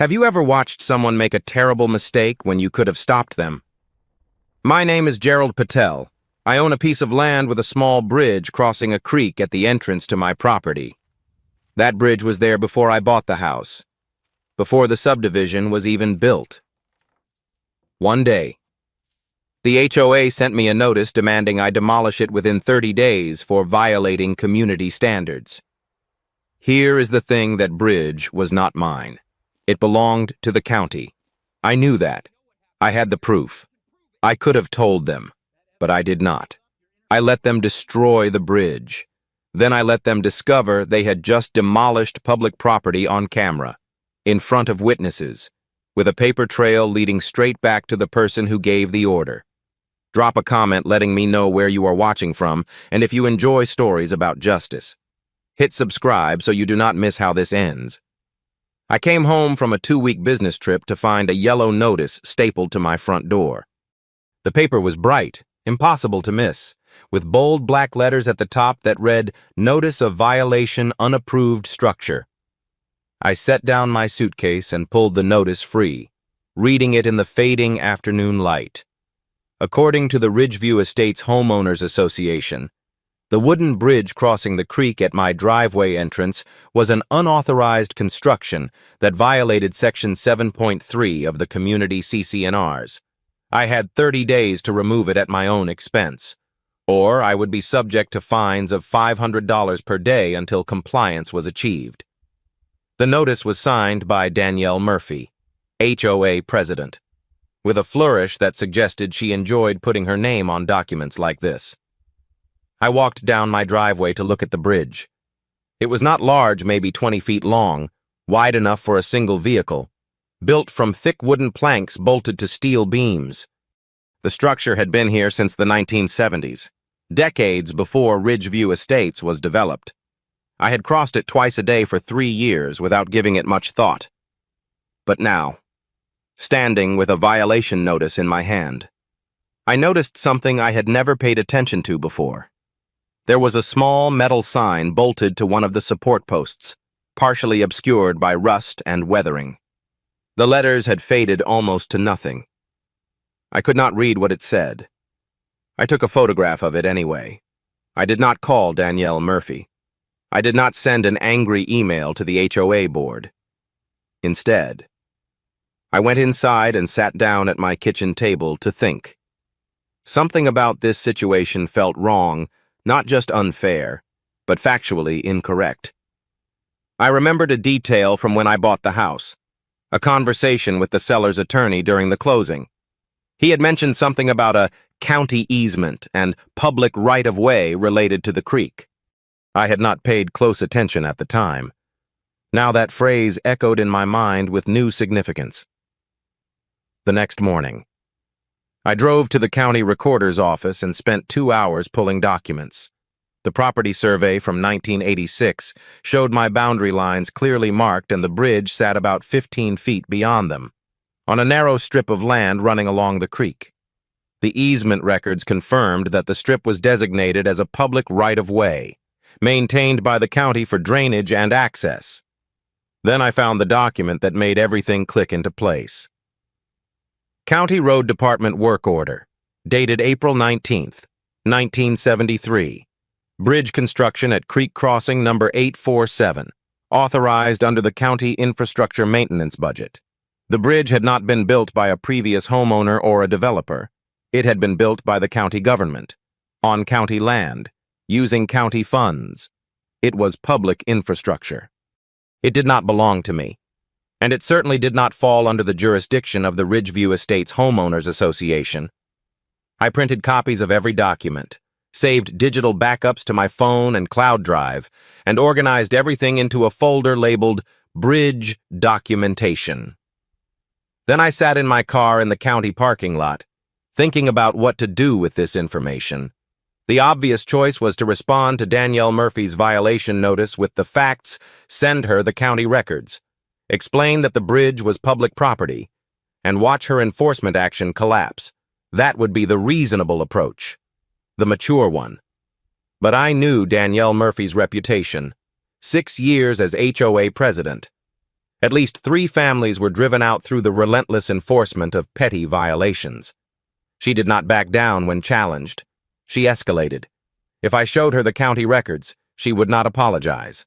Have you ever watched someone make a terrible mistake when you could have stopped them? My name is Gerald Patel. I own a piece of land with a small bridge crossing a creek at the entrance to my property. That bridge was there before I bought the house, before the subdivision was even built. One day, the HOA sent me a notice demanding I demolish it within 30 days for violating community standards. Here is the thing: that bridge was not mine. It belonged to the county. I knew that. I had the proof. I could have told them, but I did not. I let them destroy the bridge. Then I let them discover they had just demolished public property on camera, in front of witnesses, with a paper trail leading straight back to the person who gave the order. Drop a comment letting me know where you are watching from and if you enjoy stories about justice. Hit subscribe so you do not miss how this ends. I came home from a 2-week business trip to find a yellow notice stapled to my front door. The paper was bright, impossible to miss, with bold black letters at the top that read, "Notice of Violation, Unapproved Structure." I set down my suitcase and pulled the notice free, reading it in the fading afternoon light. According to the Ridgeview Estates Homeowners Association, the wooden bridge crossing the creek at my driveway entrance was an unauthorized construction that violated Section 7.3 of the community CC&Rs. I had 30 days to remove it at my own expense, or I would be subject to fines of $500 per day until compliance was achieved. The notice was signed by Danielle Murphy, HOA president, with a flourish that suggested she enjoyed putting her name on documents like this. I walked down my driveway to look at the bridge. It was not large, maybe 20 feet long, wide enough for a single vehicle, built from thick wooden planks bolted to steel beams. The structure had been here since the 1970s, decades before Ridgeview Estates was developed. I had crossed it twice a day for 3 years without giving it much thought. But now, standing with a violation notice in my hand, I noticed something I had never paid attention to before. There was a small metal sign bolted to one of the support posts, partially obscured by rust and weathering. The letters had faded almost to nothing. I could not read what it said. I took a photograph of it anyway. I did not call Danielle Murphy. I did not send an angry email to the HOA board. Instead, I went inside and sat down at my kitchen table to think. Something about this situation felt wrong, not just unfair, but factually incorrect. I remembered a detail from when I bought the house, a conversation with the seller's attorney during the closing. He had mentioned something about a county easement and public right-of-way related to the creek. I had not paid close attention at the time. Now that phrase echoed in my mind with new significance. The next morning, I drove to the county recorder's office and spent 2 hours pulling documents. The property survey from 1986 showed my boundary lines clearly marked, and the bridge sat about 15 feet beyond them, on a narrow strip of land running along the creek. The easement records confirmed that the strip was designated as a public right-of-way, maintained by the county for drainage and access. Then I found the document that made everything click into place. County Road Department Work Order, dated April 19th, 1973. Bridge construction at Creek Crossing number 847, authorized under the county infrastructure maintenance budget. The bridge had not been built by a previous homeowner or a developer. It had been built by the county government, on county land, using county funds. It was public infrastructure. It did not belong to me, and it certainly did not fall under the jurisdiction of the Ridgeview Estates Homeowners Association. I printed copies of every document, saved digital backups to my phone and cloud drive, and organized everything into a folder labeled Bridge Documentation. Then I sat in my car in the county parking lot, thinking about what to do with this information. The obvious choice was to respond to Danielle Murphy's violation notice with the facts, send her the county records, explain that the bridge was public property, and watch her enforcement action collapse. That would be the reasonable approach, the mature one. But I knew Danielle Murphy's reputation, 6 years as HOA president, At least 3 families were driven out through the relentless enforcement of petty violations. She did not back down when challenged. She escalated. If I showed her the county records, she would not apologize.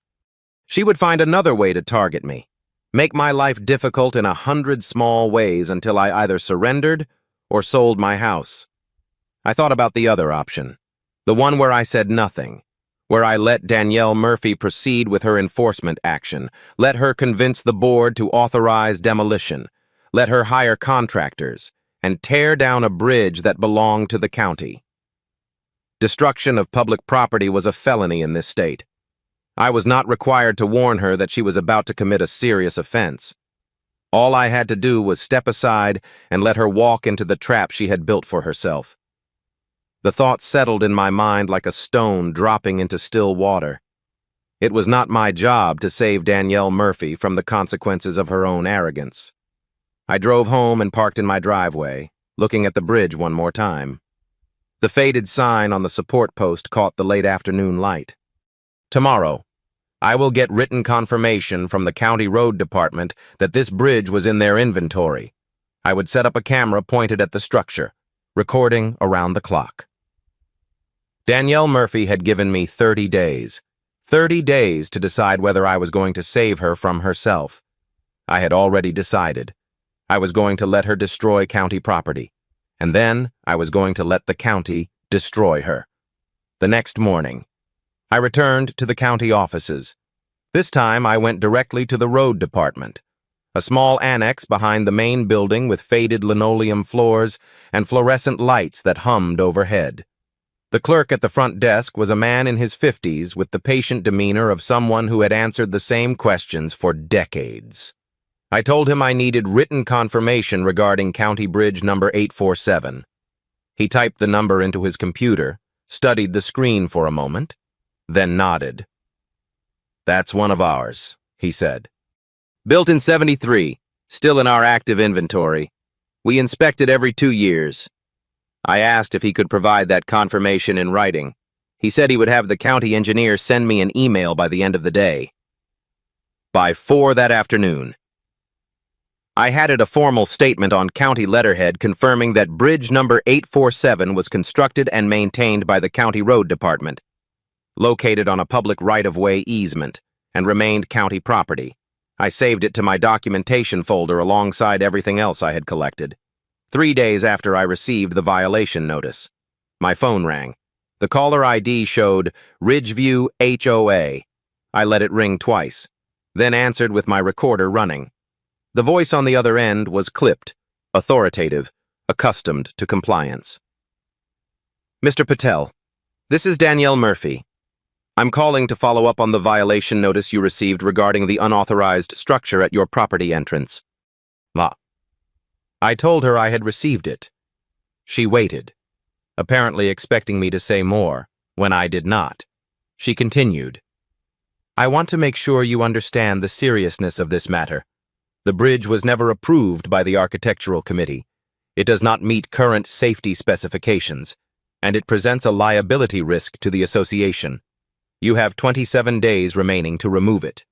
She would find another way to target me, make my life difficult in 100 small ways until I either surrendered or sold my house. I thought about the other option, the one where I said nothing, where I let Danielle Murphy proceed with her enforcement action, let her convince the board to authorize demolition, let her hire contractors, and tear down a bridge that belonged to the county. Destruction of public property was a felony in this state. I was not required to warn her that she was about to commit a serious offense. All I had to do was step aside and let her walk into the trap she had built for herself. The thought settled in my mind like a stone dropping into still water. It was not my job to save Danielle Murphy from the consequences of her own arrogance. I drove home and parked in my driveway, looking at the bridge one more time. The faded sign on the support post caught the late afternoon light. Tomorrow, I will get written confirmation from the county road department that this bridge was in their inventory. I would set up a camera pointed at the structure, recording around the clock. Danielle Murphy had given me 30 days. 30 days to decide whether I was going to save her from herself. I had already decided. I was going to let her destroy county property, and then I was going to let the county destroy her. The next morning, I returned to the county offices. This time I went directly to the road department, a small annex behind the main building with faded linoleum floors and fluorescent lights that hummed overhead. The clerk at the front desk was a man in his 50s with the patient demeanor of someone who had answered the same questions for decades. I told him I needed written confirmation regarding County Bridge number 847. He typed the number into his computer, studied the screen for a moment, then nodded. "That's one of ours," he said. "Built in '73, still in our active inventory. We inspect it every 2 years. I asked if he could provide that confirmation in writing. He said he would have the county engineer send me an email by the end of the day. By 4 that afternoon. I added a formal statement on county letterhead confirming that bridge number 847 was constructed and maintained by the county road department, located on a public right-of-way easement, and remained county property. I saved it to my documentation folder alongside everything else I had collected. 3 days after I received the violation notice, my phone rang. The caller ID showed Ridgeview HOA. I let it ring twice, then answered with my recorder running. The voice on the other end was clipped, authoritative, accustomed to compliance. "Mr. Patel, this is Danielle Murphy. I'm calling to follow up on the violation notice you received regarding the unauthorized structure at your property entrance." I told her I had received it. She waited, apparently expecting me to say more, when I did not. She continued, "I want to make sure you understand the seriousness of this matter. The bridge was never approved by the Architectural Committee. It does not meet current safety specifications, and it presents a liability risk to the association. You have 27 days remaining to remove it."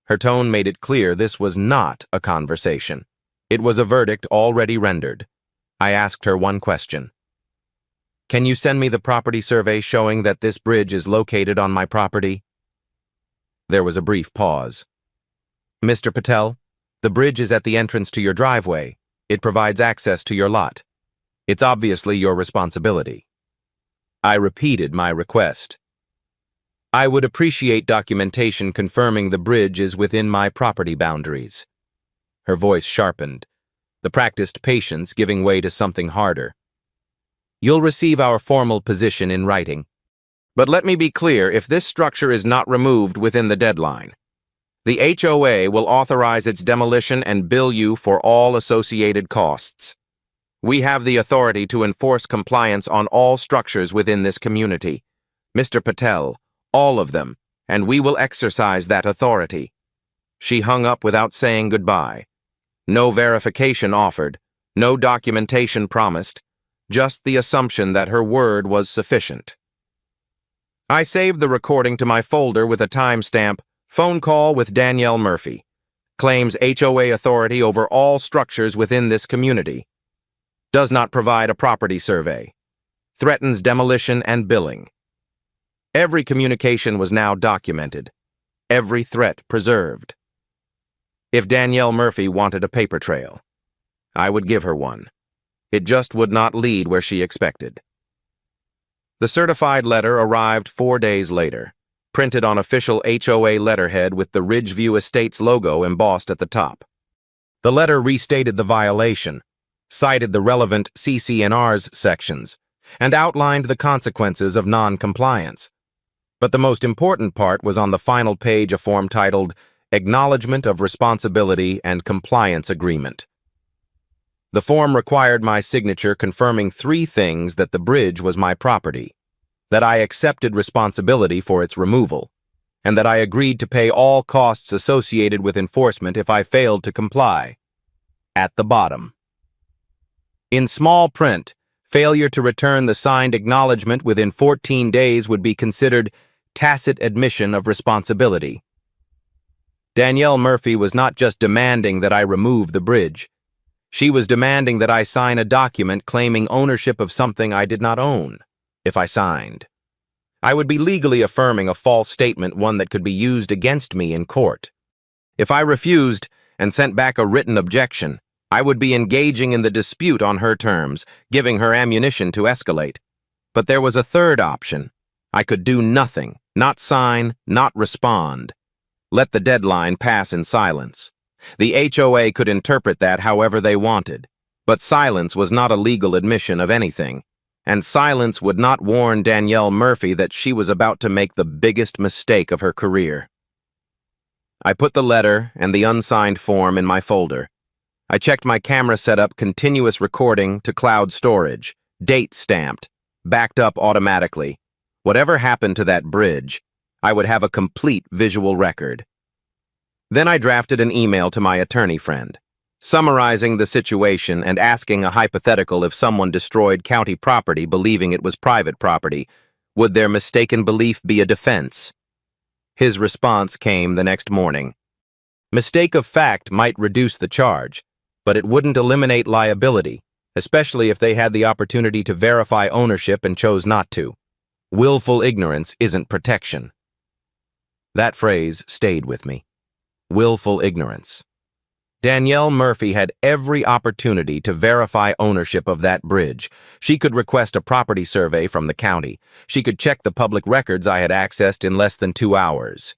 Her tone made it clear this was not a conversation. It was a verdict already rendered. I asked her one question. "Can you send me the property survey showing that this bridge is located on my property?" There was a brief pause. "Mr. Patel, the bridge is at the entrance to your driveway. It provides access to your lot. It's obviously your responsibility." I repeated my request. "I would appreciate documentation confirming the bridge is within my property boundaries." Her voice sharpened, the practiced patience giving way to something harder. "You'll receive our formal position in writing. But let me be clear, if this structure is not removed within the deadline, the HOA will authorize its demolition and bill you for all associated costs. We have the authority to enforce compliance on all structures within this community. Mr. Patel, all of them, and we will exercise that authority." She hung up without saying goodbye. No verification offered, no documentation promised, just the assumption that her word was sufficient. I saved the recording to my folder with a timestamp, "Phone call with Danielle Murphy." claims HOA authority over all structures within this community, does not provide a property survey, threatens demolition and billing. Every communication was now documented, every threat preserved. If Danielle Murphy wanted a paper trail, I would give her one. It just would not lead where she expected. The certified letter arrived 4 days later, printed on official HOA letterhead with the Ridgeview Estates logo embossed at the top. The letter restated the violation, cited the relevant CC&Rs sections, and outlined the consequences of non-compliance. But the most important part was on the final page, a form titled Acknowledgement of Responsibility and Compliance Agreement. The form required my signature confirming 3 things: that the bridge was my property, that I accepted responsibility for its removal, and that I agreed to pay all costs associated with enforcement if I failed to comply. At the bottom, in small print, failure to return the signed acknowledgement within 14 days would be considered tacit admission of responsibility. Danielle Murphy was not just demanding that I remove the bridge. She was demanding that I sign a document claiming ownership of something I did not own. If I signed, I would be legally affirming a false statement, one that could be used against me in court. If I refused and sent back a written objection, I would be engaging in the dispute on her terms, giving her ammunition to escalate. But there was a third option. I could do nothing, not sign, not respond. Let the deadline pass in silence. The HOA could interpret that however they wanted, but silence was not a legal admission of anything, and silence would not warn Danielle Murphy that she was about to make the biggest mistake of her career. I put the letter and the unsigned form in my folder. I checked my camera setup, continuous recording to cloud storage, date stamped, backed up automatically. Whatever happened to that bridge, I would have a complete visual record. Then I drafted an email to my attorney friend, summarizing the situation and asking a hypothetical: if someone destroyed county property believing it was private property, would their mistaken belief be a defense? His response came the next morning. Mistake of fact might reduce the charge, but it wouldn't eliminate liability, especially if they had the opportunity to verify ownership and chose not to. Willful ignorance isn't protection. That phrase stayed with me. Willful ignorance. Danielle Murphy had every opportunity to verify ownership of that bridge. She could request a property survey from the county. She could check the public records I had accessed in less than 2 hours.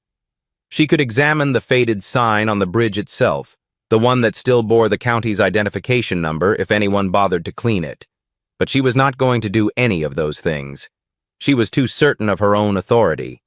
She could examine the faded sign on the bridge itself, the one that still bore the county's identification number if anyone bothered to clean it. But she was not going to do any of those things. She was too certain of her own authority,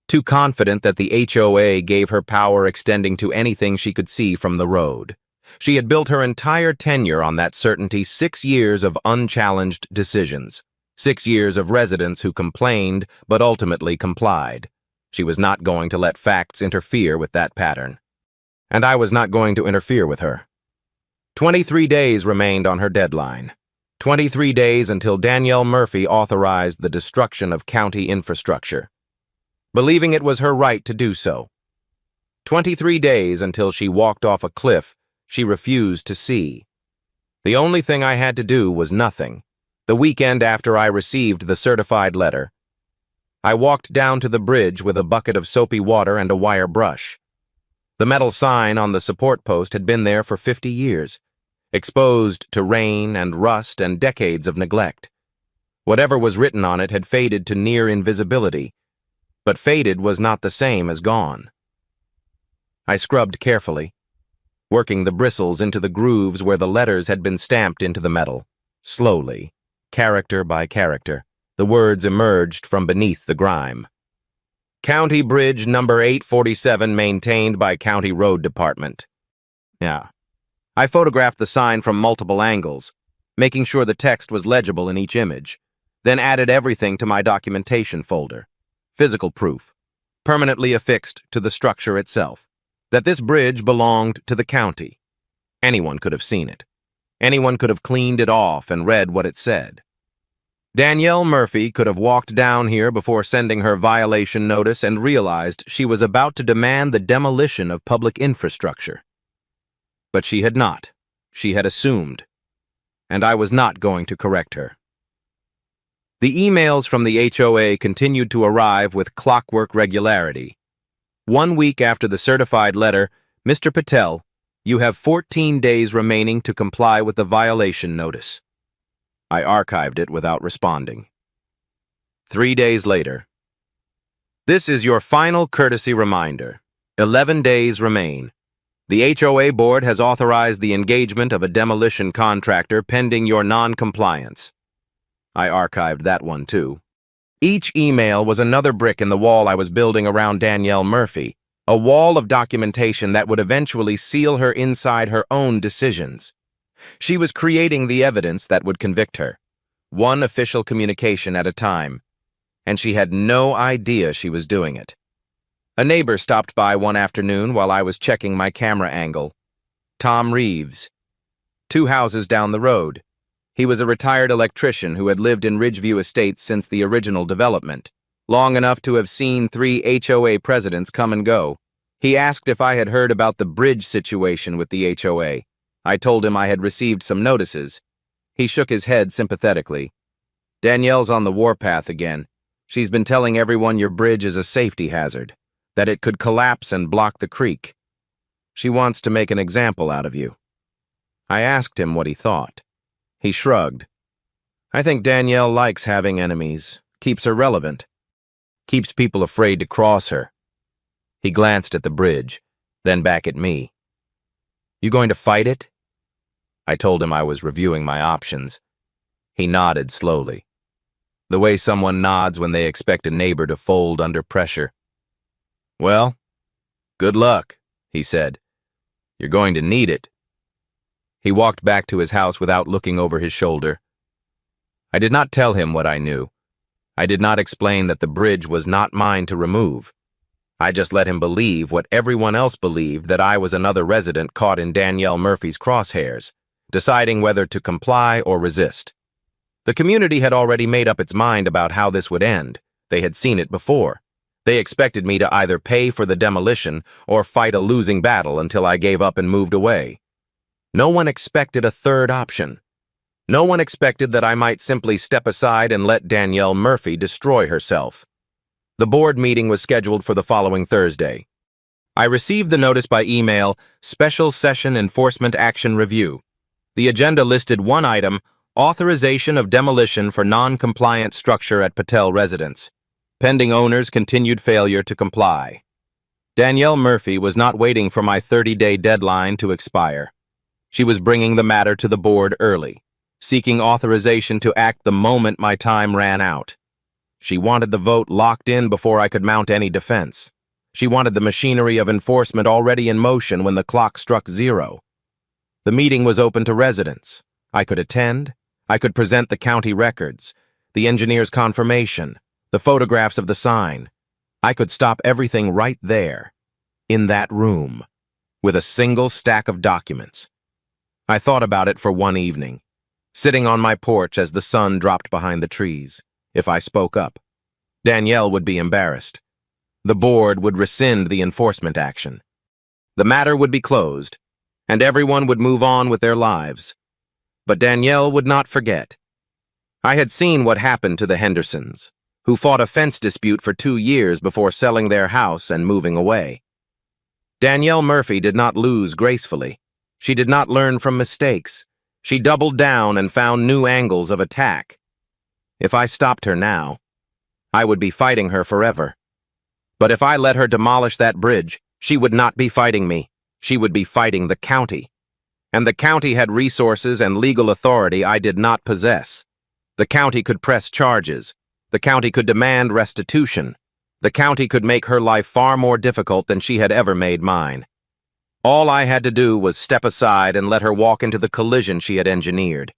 too confident that the HOA gave her power extending to anything she could see from the road. She had built her entire tenure on that certainty: 6 years of unchallenged decisions, 6 years of residents who complained but ultimately complied. She was not going to let facts interfere with that pattern. And I was not going to interfere with her. 23 days remained on her deadline. 23 days until Danielle Murphy authorized the destruction of county infrastructure, believing it was her right to do so. 23 days until she walked off a cliff she refused to see. The only thing I had to do was nothing. The weekend after I received the certified letter, I walked down to the bridge with a bucket of soapy water and a wire brush. The metal sign on the support post had been there for 50 years, exposed to rain and rust and decades of neglect. Whatever was written on it had faded to near invisibility, but faded was not the same as gone. I scrubbed carefully, working the bristles into the grooves where the letters had been stamped into the metal. Slowly, character by character, the words emerged from beneath the grime. County Bridge number 847, maintained by County Road Department. Yeah. I photographed the sign from multiple angles, making sure the text was legible in each image, then added everything to my documentation folder. Physical proof, permanently affixed to the structure itself, that this bridge belonged to the county. Anyone could have seen it. Anyone could have cleaned it off and read what it said. Danielle Murphy could have walked down here before sending her violation notice and realized she was about to demand the demolition of public infrastructure. But she had not. She had assumed. And I was not going to correct her. The emails from the HOA continued to arrive with clockwork regularity. 1 week after the certified letter, Mr. Patel, you have 14 days remaining to comply with the violation notice. I archived it without responding. 3 days later. This is your final courtesy reminder. 11 days remain. The HOA board has authorized the engagement of a demolition contractor pending your non-compliance. I archived that one too. Each email was another brick in the wall I was building around Danielle Murphy, a wall of documentation that would eventually seal her inside her own decisions. She was creating the evidence that would convict her, one official communication at a time, and she had no idea she was doing it. A neighbor stopped by one afternoon while I was checking my camera angle. Tom Reeves. 2 houses down the road. He was a retired electrician who had lived in Ridgeview Estates since the original development, long enough to have seen 3 HOA presidents come and go. He asked if I had heard about the bridge situation with the HOA. I told him I had received some notices. He shook his head sympathetically. Danielle's on the warpath again. She's been telling everyone your bridge is a safety hazard, that it could collapse and block the creek. She wants to make an example out of you. I asked him what he thought. He shrugged. I think Danielle likes having enemies, keeps her relevant, keeps people afraid to cross her. He glanced at the bridge, then back at me. You going to fight it? I told him I was reviewing my options. He nodded slowly, the way someone nods when they expect a neighbor to fold under pressure. Well, good luck, he said. You're going to need it. He walked back to his house without looking over his shoulder. I did not tell him what I knew. I did not explain that the bridge was not mine to remove. I just let him believe what everyone else believed, that I was another resident caught in Danielle Murphy's crosshairs, deciding whether to comply or resist. The community had already made up its mind about how this would end. They had seen it before. They expected me to either pay for the demolition or fight a losing battle until I gave up and moved away. No one expected a third option. No one expected that I might simply step aside and let Danielle Murphy destroy herself. The board meeting was scheduled for the following Thursday. I received the notice by email, Special Session Enforcement Action Review. The agenda listed one item, authorization of demolition for non-compliant structure at Patel residence. Pending owner's continued failure to comply. Danielle Murphy was not waiting for my 30-day deadline to expire. She was bringing the matter to the board early, seeking authorization to act the moment my time ran out. She wanted the vote locked in before I could mount any defense. She wanted the machinery of enforcement already in motion when the clock struck 0. The meeting was open to residents. I could attend. I could present the county records, the engineer's confirmation, the photographs of the sign. I could stop everything right there, in that room, with a single stack of documents. I thought about it for one evening, sitting on my porch as the sun dropped behind the trees. If I spoke up, Danielle would be embarrassed. The board would rescind the enforcement action. The matter would be closed, and everyone would move on with their lives. But Danielle would not forget. I had seen what happened to the Hendersons, who fought a fence dispute for 2 years before selling their house and moving away. Danielle Murphy did not lose gracefully. She did not learn from mistakes. She doubled down and found new angles of attack. If I stopped her now, I would be fighting her forever. But if I let her demolish that bridge, she would not be fighting me. She would be fighting the county. And the county had resources and legal authority I did not possess. The county could press charges. The county could demand restitution. The county could make her life far more difficult than she had ever made mine. All I had to do was step aside and let her walk into the collision she had engineered.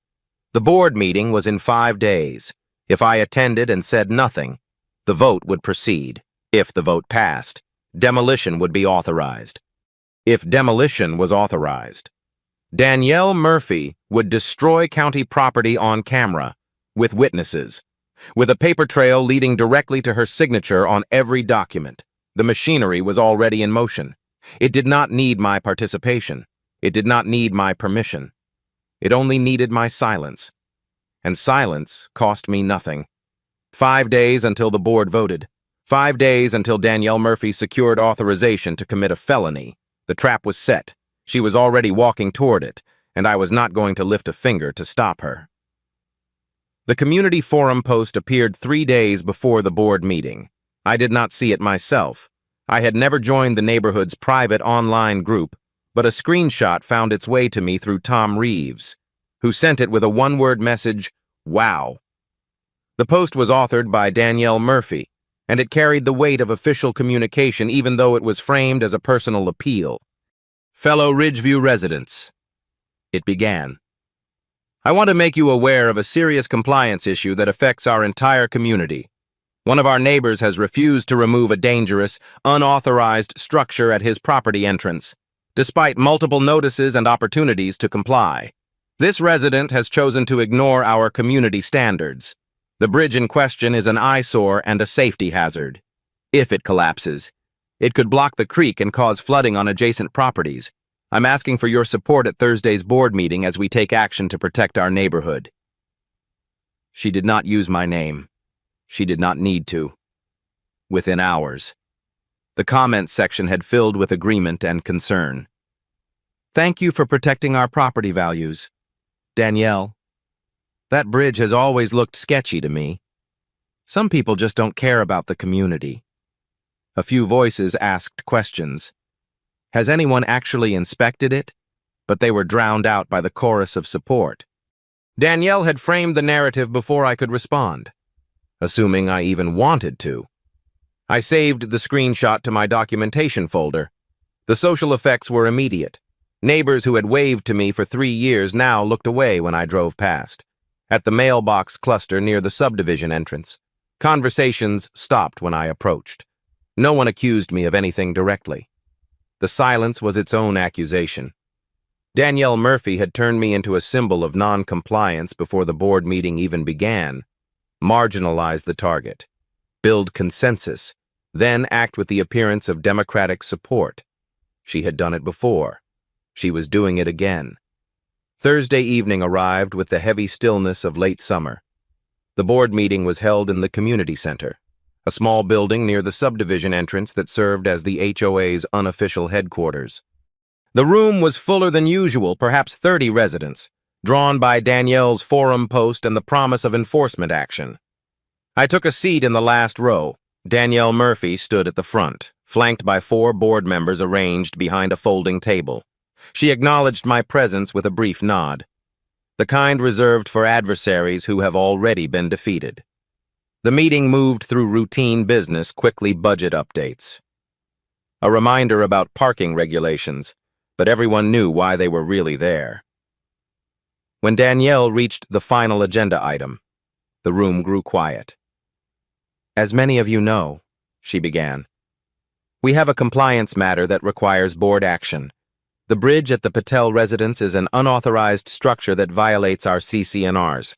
The board meeting was in 5 days. If I attended and said nothing, the vote would proceed. If the vote passed, demolition would be authorized. If demolition was authorized, Danielle Murphy would destroy county property on camera, with witnesses, with a paper trail leading directly to her signature on every document. The machinery was already in motion. It did not need my participation. It did not need my permission. It only needed my silence. And silence cost me nothing. 5 days until the board voted. 5 days until Danielle Murphy secured authorization to commit a felony. The trap was set. She was already walking toward it, and I was not going to lift a finger to stop her. The community forum post appeared 3 days before the board meeting. I did not see it myself. I had never joined the neighborhood's private online group, but a screenshot found its way to me through Tom Reeves, who sent it with a one-word message, "Wow." The post was authored by Danielle Murphy, and it carried the weight of official communication even though it was framed as a personal appeal. Fellow Ridgeview residents, it began. I want to make you aware of a serious compliance issue that affects our entire community. One of our neighbors has refused to remove a dangerous, unauthorized structure at his property entrance, despite multiple notices and opportunities to comply. This resident has chosen to ignore our community standards. The bridge in question is an eyesore and a safety hazard. If it collapses, it could block the creek and cause flooding on adjacent properties. I'm asking for your support at Thursday's board meeting as we take action to protect our neighborhood. She did not use my name. She did not need to. Within hours, the comments section had filled with agreement and concern. Thank you for protecting our property values. Danielle, that bridge has always looked sketchy to me. Some people just don't care about the community. A few voices asked questions. Has anyone actually inspected it? But they were drowned out by the chorus of support. Danielle had framed the narrative before I could respond, assuming I even wanted to. I saved the screenshot to my documentation folder. The social effects were immediate. Neighbors who had waved to me for 3 years now looked away when I drove past. At the mailbox cluster near the subdivision entrance, conversations stopped when I approached. No one accused me of anything directly. The silence was its own accusation. Danielle Murphy had turned me into a symbol of non-compliance before the board meeting even began. Marginalize the target, build consensus, then act with the appearance of democratic support. She had done it before. She was doing it again. Thursday evening arrived with the heavy stillness of late summer. The board meeting was held in the community center, a small building near the subdivision entrance that served as the HOA's unofficial headquarters. The room was fuller than usual, perhaps 30 residents, drawn by Danielle's forum post and the promise of enforcement action. I took a seat in the last row. Danielle Murphy stood at the front, flanked by 4 board members arranged behind a folding table. She acknowledged my presence with a brief nod, the kind reserved for adversaries who have already been defeated. The meeting moved through routine business, quickly budget updates. A reminder about parking regulations, but everyone knew why they were really there. When Danielle reached the final agenda item, the room grew quiet. As many of you know, she began, we have a compliance matter that requires board action. The bridge at the Patel residence is an unauthorized structure that violates our CC&Rs.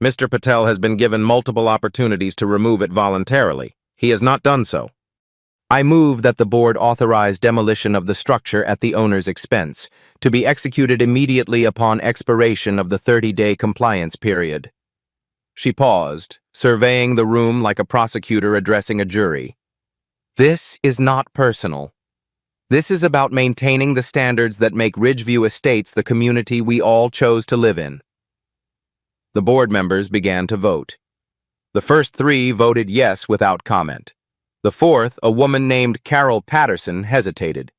Mr. Patel has been given multiple opportunities to remove it voluntarily. He has not done so. I move that the board authorize demolition of the structure at the owner's expense, to be executed immediately upon expiration of the 30-day compliance period. She paused, surveying the room like a prosecutor addressing a jury. This is not personal. This is about maintaining the standards that make Ridgeview Estates the community we all chose to live in. The board members began to vote. The first 3 voted yes without comment. The fourth, a woman named Carol Patterson, hesitated.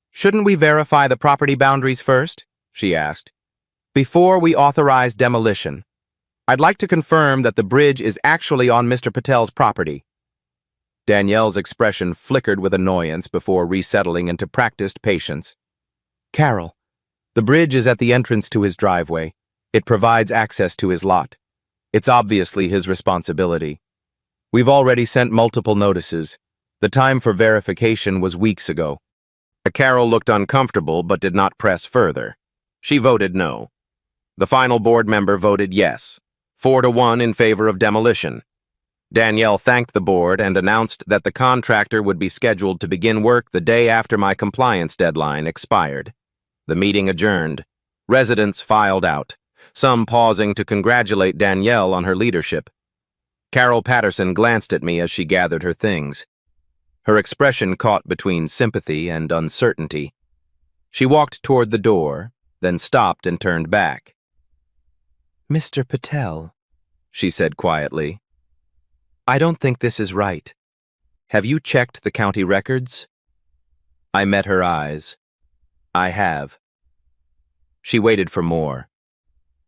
Shouldn't we verify the property boundaries first? She asked. Before we authorize demolition, I'd like to confirm that the bridge is actually on Mr. Patel's property. Danielle's expression flickered with annoyance before resettling into practiced patience. Carol, the bridge is at the entrance to his driveway. It provides access to his lot. It's obviously his responsibility. We've already sent multiple notices. The time for verification was weeks ago. Carol looked uncomfortable but did not press further. She voted no. The final board member voted yes, 4-1 in favor of demolition. Danielle thanked the board and announced that the contractor would be scheduled to begin work the day after my compliance deadline expired. The meeting adjourned. Residents filed out, some pausing to congratulate Danielle on her leadership. Carol Patterson glanced at me as she gathered her things. Her expression caught between sympathy and uncertainty. She walked toward the door, then stopped and turned back. "Mr. Patel," she said quietly, "I don't think this is right. Have you checked the county records?" I met her eyes. "I have." She waited for more.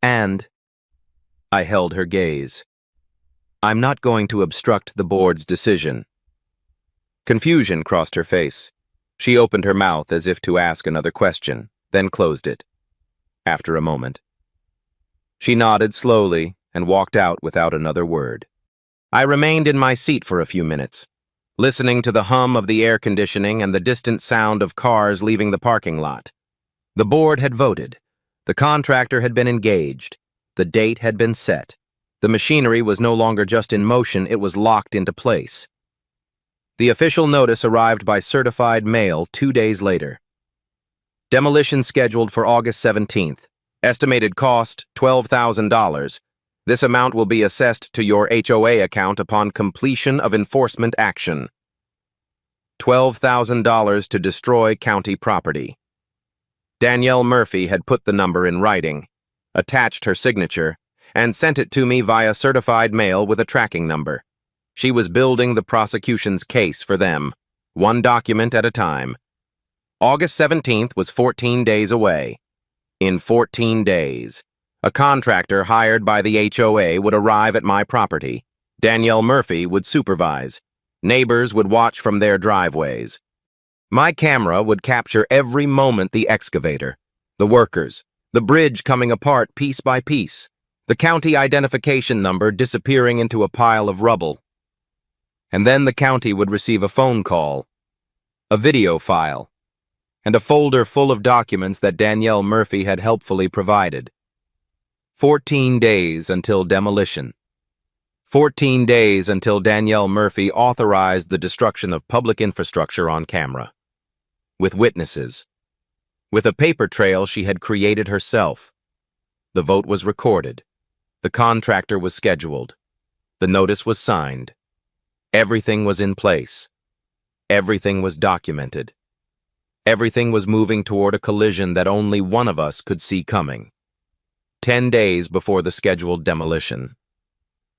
"And?" I held her gaze. "I'm not going to obstruct the board's decision." Confusion crossed her face. She opened her mouth as if to ask another question, then closed it. After a moment, she nodded slowly and walked out without another word. I remained in my seat for a few minutes, listening to the hum of the air conditioning and the distant sound of cars leaving the parking lot. The board had voted. The contractor had been engaged. The date had been set. The machinery was no longer just in motion, it was locked into place. The official notice arrived by certified mail 2 days later. Demolition scheduled for August 17th. Estimated cost, $12,000. This amount will be assessed to your HOA account upon completion of enforcement action. $12,000 to destroy county property. Danielle Murphy had put the number in writing, attached her signature, and sent it to me via certified mail with a tracking number. She was building the prosecution's case for them, one document at a time. August 17th was 14 days away. In 14 days, a contractor hired by the HOA would arrive at my property. Danielle Murphy would supervise. Neighbors would watch from their driveways. My camera would capture every moment: the excavator, the workers, the bridge coming apart piece by piece, the county identification number disappearing into a pile of rubble. And then the county would receive a phone call, a video file, and a folder full of documents that Danielle Murphy had helpfully provided. 14 days until demolition. 14 days until Danielle Murphy authorized the destruction of public infrastructure on camera. With witnesses. With a paper trail she had created herself. The vote was recorded. The contractor was scheduled. The notice was signed. Everything was in place. Everything was documented. Everything was moving toward a collision that only one of us could see coming. 10 days before the scheduled demolition.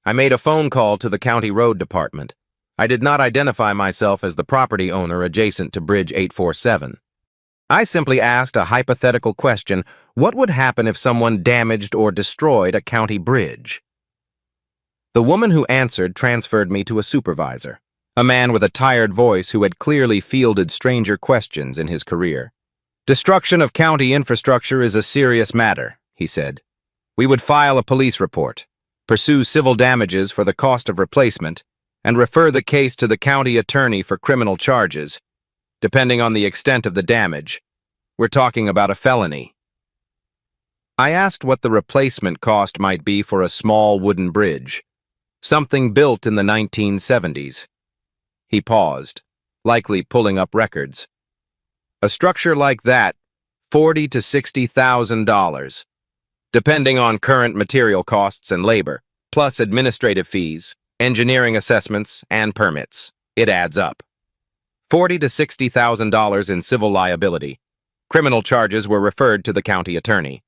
I made a phone call to the county road department. I did not identify myself as the property owner adjacent to Bridge 847. I simply asked a hypothetical question: what would happen if someone damaged or destroyed a county bridge? The woman who answered transferred me to a supervisor, a man with a tired voice who had clearly fielded stranger questions in his career. "Destruction of county infrastructure is a serious matter," he said. "We would file a police report, pursue civil damages for the cost of replacement, and refer the case to the county attorney for criminal charges. Depending on the extent of the damage, we're talking about a felony." I asked what the replacement cost might be for a small wooden bridge, something built in the 1970s. He paused, likely pulling up records. "A structure like that, $40,000 to $60,000, depending on current material costs and labor, plus administrative fees, engineering assessments, and permits. It adds up. $40,000 to $60,000 in civil liability. Criminal charges were referred to the county attorney.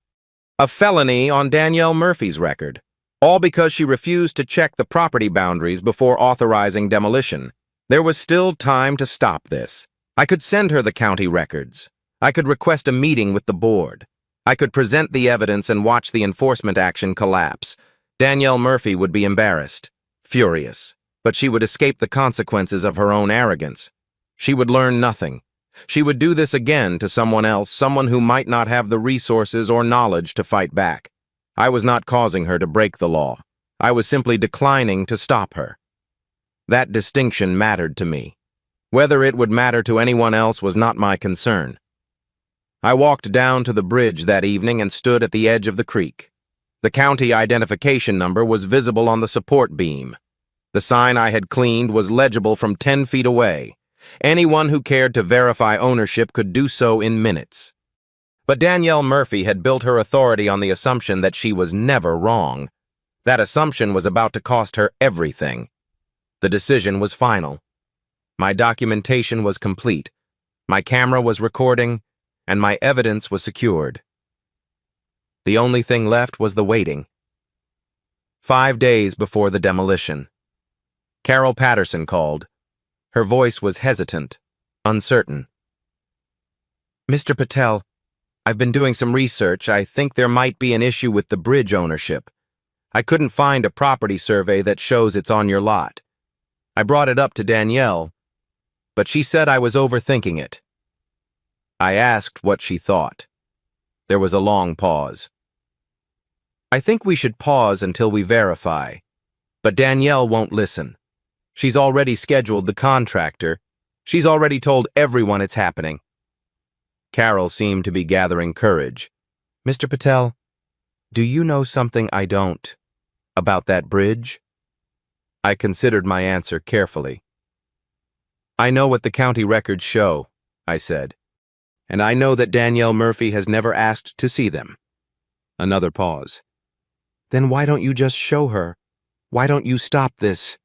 A felony on Danielle Murphy's record, all because she refused to check the property boundaries before authorizing demolition. There was still time to stop this. I could send her the county records. I could request a meeting with the board. I could present the evidence and watch the enforcement action collapse. Danielle Murphy would be embarrassed, furious, but she would escape the consequences of her own arrogance. She would learn nothing. She would do this again to someone else, someone who might not have the resources or knowledge to fight back. I was not causing her to break the law. I was simply declining to stop her. That distinction mattered to me. Whether it would matter to anyone else was not my concern. I walked down to the bridge that evening and stood at the edge of the creek. The county identification number was visible on the support beam. The sign I had cleaned was legible from 10 feet away. Anyone who cared to verify ownership could do so in minutes. But Danielle Murphy had built her authority on the assumption that she was never wrong. That assumption was about to cost her everything. The decision was final. My documentation was complete. My camera was recording, and my evidence was secured. The only thing left was the waiting. 5 days before the demolition. Carol Patterson called. Her voice was hesitant, uncertain. "Mr. Patel, I've been doing some research. I think there might be an issue with the bridge ownership. I couldn't find a property survey that shows it's on your lot. I brought it up to Danielle, but she said I was overthinking it." I asked what she thought. There was a long pause. "I think we should pause until we verify, but Danielle won't listen. She's already scheduled the contractor. She's already told everyone it's happening." Carol seemed to be gathering courage. "Mr. Patel, do you know something I don't about that bridge?" I considered my answer carefully. "I know what the county records show," I said, "and I know that Danielle Murphy has never asked to see them." Another pause. "Then why don't you just show her? Why don't you stop this?"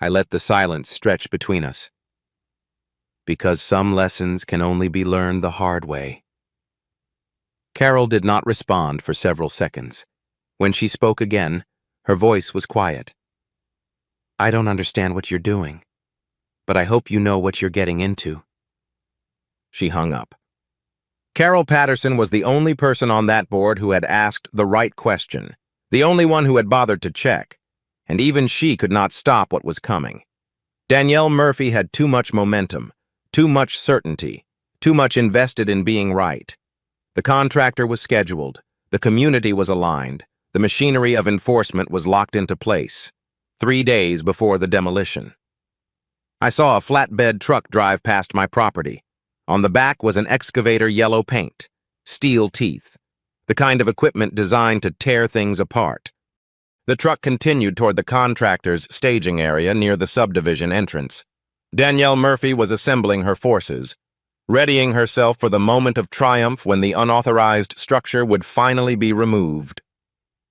I let the silence stretch between us. "Because some lessons can only be learned the hard way." Carol did not respond for several seconds. When she spoke again, her voice was quiet. "I don't understand what you're doing, but I hope you know what you're getting into." She hung up. Carol Patterson was the only person on that board who had asked the right question, the only one who had bothered to check, and even she could not stop what was coming. Danielle Murphy had too much momentum, too much certainty, too much invested in being right. The contractor was scheduled, the community was aligned, the machinery of enforcement was locked into place. 3 days before the demolition. I saw a flatbed truck drive past my property. On the back was an excavator yellow paint, steel teeth, the kind of equipment designed to tear things apart. The truck continued toward the contractor's staging area near the subdivision entrance. Danielle Murphy was assembling her forces, readying herself for the moment of triumph when the unauthorized structure would finally be removed,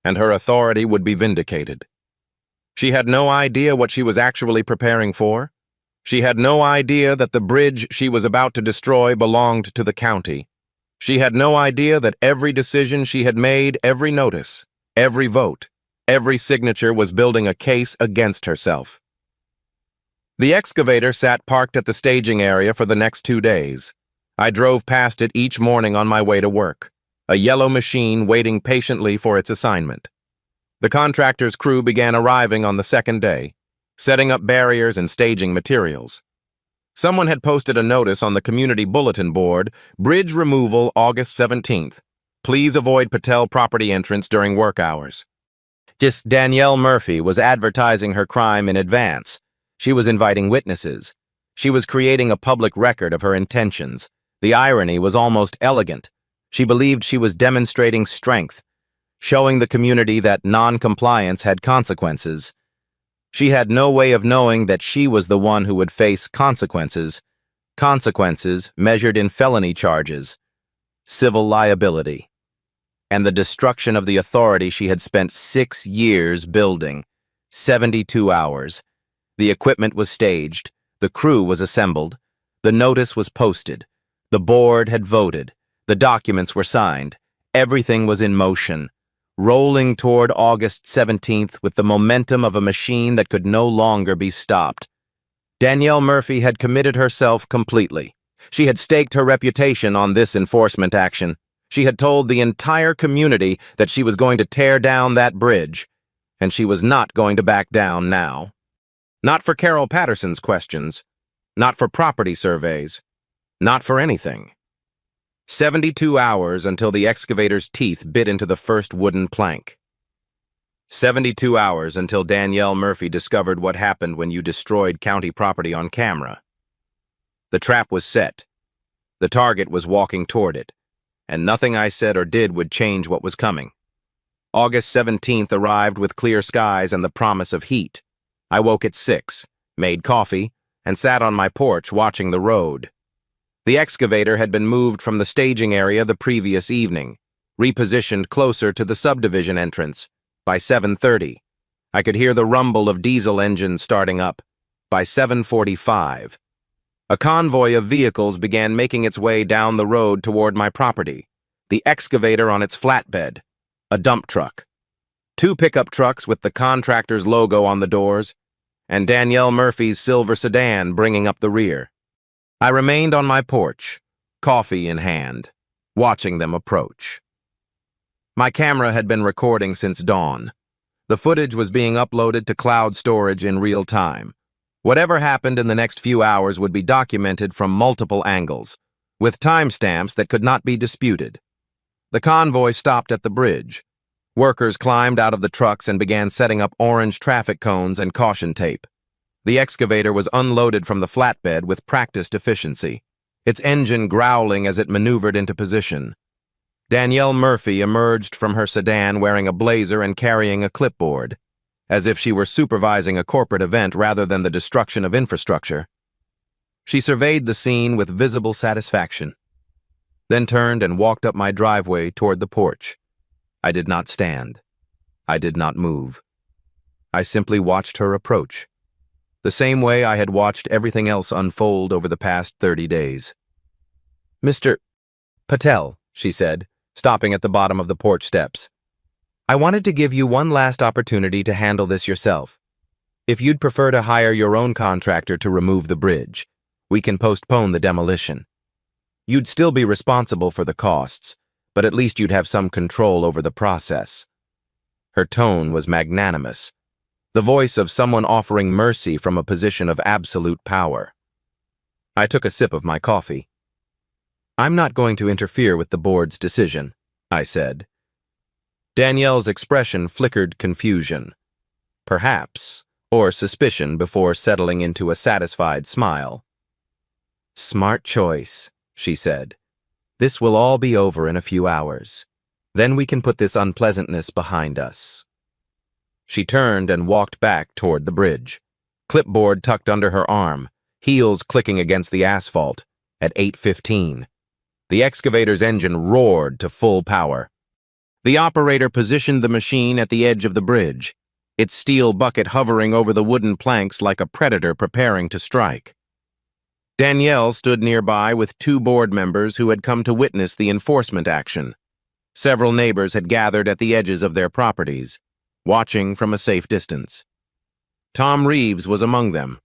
and her authority would be vindicated. She had no idea what she was actually preparing for. She had no idea that the bridge she was about to destroy belonged to the county. She had no idea that every decision she had made, every notice, every vote, every signature was building a case against herself. The excavator sat parked at the staging area for the next 2 days. I drove past it each morning on my way to work, a yellow machine waiting patiently for its assignment. The contractor's crew began arriving on the second day, setting up barriers and staging materials. Someone had posted a notice on the community bulletin board, "Bridge removal August 17th. Please avoid Patel property entrance during work hours." Just Danielle Murphy was advertising her crime in advance. She was inviting witnesses. She was creating a public record of her intentions. The irony was almost elegant. She believed she was demonstrating strength, showing the community that non-compliance had consequences. She had no way of knowing that she was the one who would face consequences measured in felony charges, civil liability, and the destruction of the authority she had spent 6 years building, 72 hours. The equipment was staged, the crew was assembled, the notice was posted, the board had voted, the documents were signed, everything was in motion, rolling toward August 17th with the momentum of a machine that could no longer be stopped. Danielle Murphy had committed herself completely. She had staked her reputation on this enforcement action. She had told the entire community that she was going to tear down that bridge, and she was not going to back down now. Not for Carol Patterson's questions, not for property surveys, not for anything. 72 hours until the excavator's teeth bit into the first wooden plank. 72 hours until Danielle Murphy discovered what happened when you destroyed county property on camera. The trap was set. The target was walking toward it, and nothing I said or did would change what was coming. August 17th arrived with clear skies and the promise of heat. I woke at 6, made coffee, and sat on my porch watching the road. The excavator had been moved from the staging area the previous evening, repositioned closer to the subdivision entrance. By 7:30, I could hear the rumble of diesel engines starting up. By 7:45, a convoy of vehicles began making its way down the road toward my property, the excavator on its flatbed, a dump truck, 2 pickup trucks with the contractor's logo on the doors, and Danielle Murphy's silver sedan bringing up the rear. I remained on my porch, coffee in hand, watching them approach. My camera had been recording since dawn. The footage was being uploaded to cloud storage in real time. Whatever happened in the next few hours would be documented from multiple angles, with timestamps that could not be disputed. The convoy stopped at the bridge. Workers climbed out of the trucks and began setting up orange traffic cones and caution tape. The excavator was unloaded from the flatbed with practiced efficiency, its engine growling as it maneuvered into position. Danielle Murphy emerged from her sedan wearing a blazer and carrying a clipboard, as if she were supervising a corporate event rather than the destruction of infrastructure. She surveyed the scene with visible satisfaction, then turned and walked up my driveway toward the porch. I did not stand. I did not move. I simply watched her approach, the same way I had watched everything else unfold over the past 30 days. "Mr. Patel," she said, stopping at the bottom of the porch steps. "I wanted to give you one last opportunity to handle this yourself. If you'd prefer to hire your own contractor to remove the bridge, we can postpone the demolition. You'd still be responsible for the costs, but at least you'd have some control over the process." Her tone was magnanimous, the voice of someone offering mercy from a position of absolute power. I took a sip of my coffee. "I'm not going to interfere with the board's decision," I said. Danielle's expression flickered confusion, perhaps, or suspicion before settling into a satisfied smile. "Smart choice," she said. "This will all be over in a few hours. Then we can put this unpleasantness behind us." She turned and walked back toward the bridge, clipboard tucked under her arm, heels clicking against the asphalt. At 8:15, the excavator's engine roared to full power. The operator positioned the machine at the edge of the bridge, its steel bucket hovering over the wooden planks like a predator preparing to strike. Danielle stood nearby with 2 board members who had come to witness the enforcement action. Several neighbors had gathered at the edges of their properties, watching from a safe distance. Tom Reeves was among them,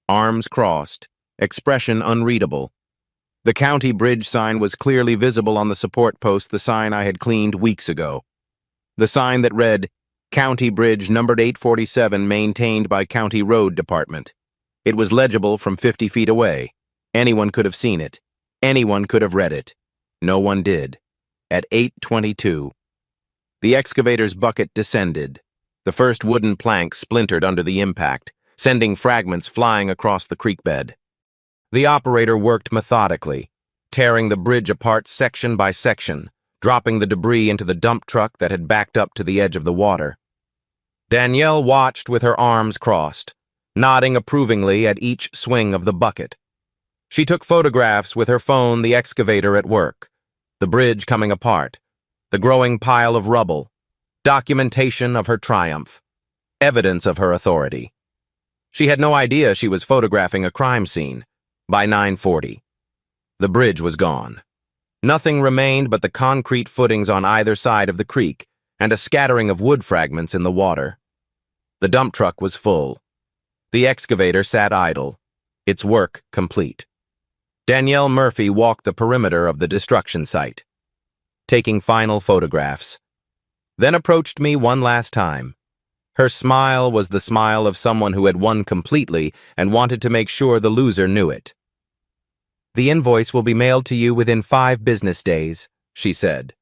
arms crossed, expression unreadable. The county bridge sign was clearly visible on the support post, the sign I had cleaned weeks ago. The sign that read, "County Bridge numbered 847 maintained by County Road Department." It was legible from 50 feet away. Anyone could have seen it. Anyone could have read it. No one did. At 8:22, the excavator's bucket descended. The first wooden plank splintered under the impact, sending fragments flying across the creek bed. The operator worked methodically, tearing the bridge apart section by section, dropping the debris into the dump truck that had backed up to the edge of the water. Danielle watched with her arms crossed, nodding approvingly at each swing of the bucket. She took photographs with her phone, the excavator at work, the bridge coming apart, the growing pile of rubble, documentation of her triumph, evidence of her authority. She had no idea she was photographing a crime scene. By 9:40, the bridge was gone. Nothing remained but the concrete footings on either side of the creek and a scattering of wood fragments in the water. The dump truck was full. The excavator sat idle, its work complete. Danielle Murphy walked the perimeter of the destruction site, taking final photographs, then approached me one last time. Her smile was the smile of someone who had won completely and wanted to make sure the loser knew it. "The invoice will be mailed to you within 5 business days," she said.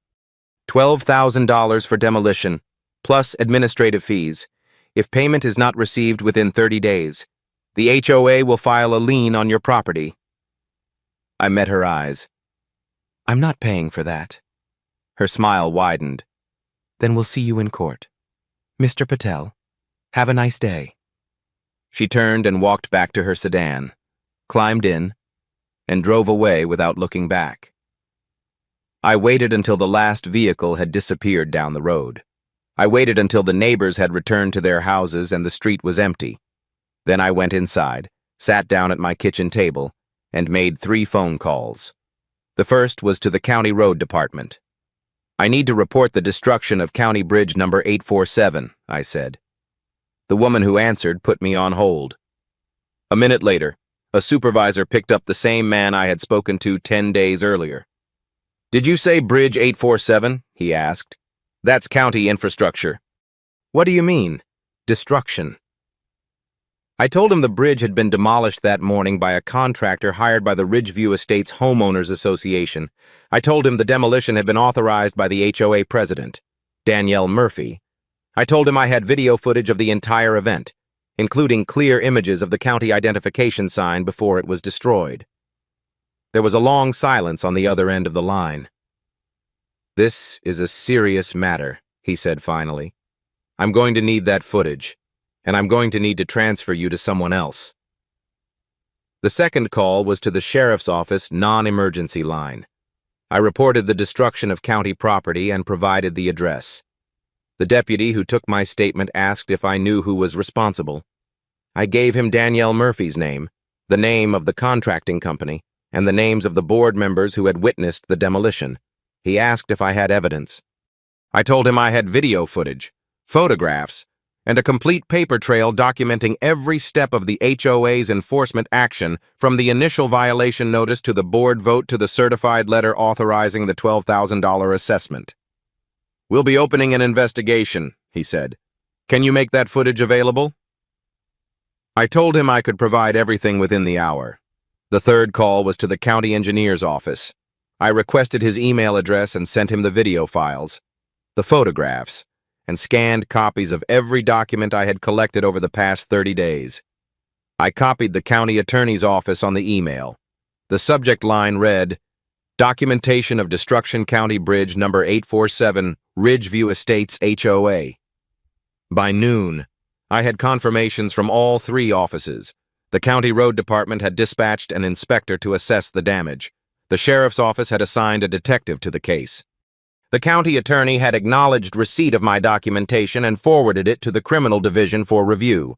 $12,000 for demolition, plus administrative fees. If payment is not received within 30 days, the HOA will file a lien on your property. I met her eyes. "I'm not paying for that." Her smile widened. "Then we'll see you in court. Mr. Patel, have a nice day." She turned and walked back to her sedan, climbed in, and drove away without looking back. I waited until the last vehicle had disappeared down the road. I waited until the neighbors had returned to their houses and the street was empty. Then I went inside, sat down at my kitchen table, and made 3 phone calls. The first was to the County Road Department. "I need to report the destruction of County Bridge number 847, I said. The woman who answered put me on hold. A minute later, a supervisor picked up the same man I had spoken to 10 days earlier. "Did you say Bridge 847? He asked. "That's county infrastructure." "What do you mean? Destruction?" I told him the bridge had been demolished that morning by a contractor hired by the Ridgeview Estates Homeowners Association. I told him the demolition had been authorized by the HOA president, Danielle Murphy. I told him I had video footage of the entire event, including clear images of the county identification sign before it was destroyed. There was a long silence on the other end of the line. "This is a serious matter," he said finally. "I'm going to need that footage, and I'm going to need to transfer you to someone else." The second call was to the sheriff's office non-emergency line. I reported the destruction of county property and provided the address. The deputy who took my statement asked if I knew who was responsible. I gave him Danielle Murphy's name, the name of the contracting company, and the names of the board members who had witnessed the demolition. He asked if I had evidence. I told him I had video footage, photographs, and a complete paper trail documenting every step of the HOA's enforcement action, from the initial violation notice to the board vote to the certified letter authorizing the $12,000 assessment. "We'll be opening an investigation," he said. "Can you make that footage available?" I told him I could provide everything within the hour. The third call was to the county engineer's office. I requested his email address and sent him the video files, the photographs, and scanned copies of every document I had collected over the past 30 days. I copied the county attorney's office on the email. The subject line read, "Documentation of Destruction County Bridge number 847, Ridgeview Estates HOA." By noon, I had confirmations from all 3 offices. The County Road Department had dispatched an inspector to assess the damage. The sheriff's office had assigned a detective to the case. The county attorney had acknowledged receipt of my documentation and forwarded it to the criminal division for review.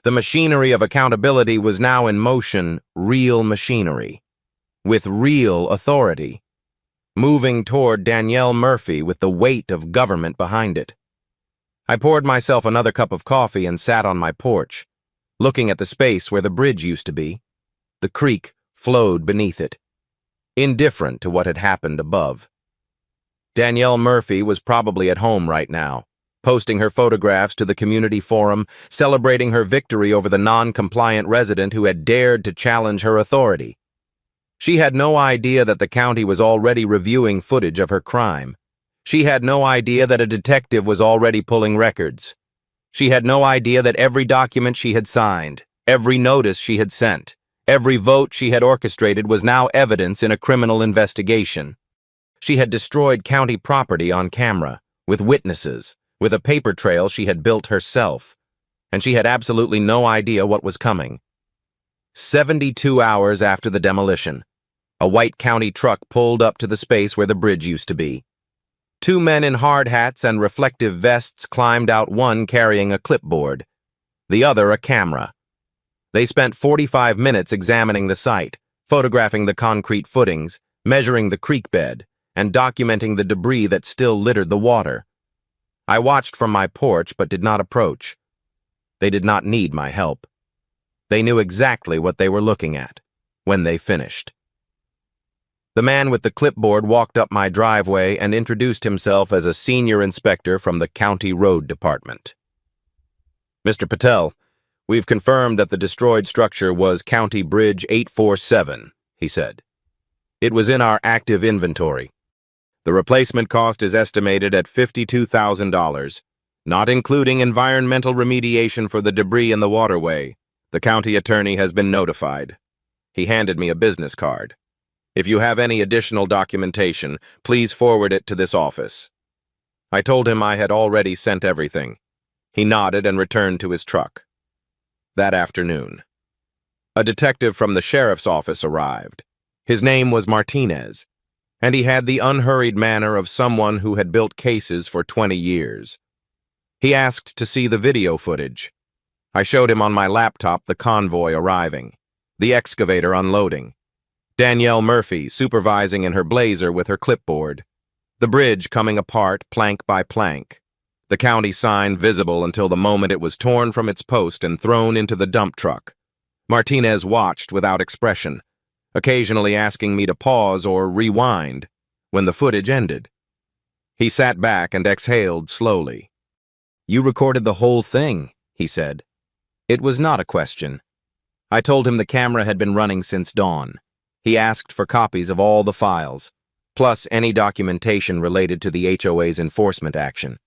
The machinery of accountability was now in motion, real machinery, with real authority, moving toward Danielle Murphy with the weight of government behind it. I poured myself another cup of coffee and sat on my porch, looking at the space where the bridge used to be. The creek flowed beneath it, indifferent to what had happened above. Danielle Murphy was probably at home right now, posting her photographs to the community forum, celebrating her victory over the non-compliant resident who had dared to challenge her authority. She had no idea that the county was already reviewing footage of her crime. She had no idea that a detective was already pulling records. She had no idea that every document she had signed, every notice she had sent, every vote she had orchestrated was now evidence in a criminal investigation. She had destroyed county property on camera, with witnesses, with a paper trail she had built herself, and she had absolutely no idea what was coming. 72 hours after the demolition, a white county truck pulled up to the space where the bridge used to be. 2 men in hard hats and reflective vests climbed out, one carrying a clipboard, the other a camera. They spent 45 minutes examining the site, photographing the concrete footings, measuring the creek bed, and documenting the debris that still littered the water. I watched from my porch but did not approach. They did not need my help. They knew exactly what they were looking at when they finished. The man with the clipboard walked up my driveway and introduced himself as a senior inspector from the County Road Department. "Mr. Patel, we've confirmed that the destroyed structure was County Bridge 847, he said. "It was in our active inventory. The replacement cost is estimated at $52,000, not including environmental remediation for the debris in the waterway. The county attorney has been notified." He handed me a business card. "If you have any additional documentation, please forward it to this office." I told him I had already sent everything. He nodded and returned to his truck. That afternoon, a detective from the sheriff's office arrived. His name was Martinez, and he had the unhurried manner of someone who had built cases for 20 years. He asked to see the video footage. I showed him on my laptop the convoy arriving, the excavator unloading, Danielle Murphy supervising in her blazer with her clipboard, the bridge coming apart plank by plank, the county sign visible until the moment it was torn from its post and thrown into the dump truck. Martinez watched without expression, occasionally asking me to pause or rewind when the footage ended. He sat back and exhaled slowly. "You recorded the whole thing," he said. It was not a question. I told him the camera had been running since dawn. He asked for copies of all the files, plus any documentation related to the HOA's enforcement action.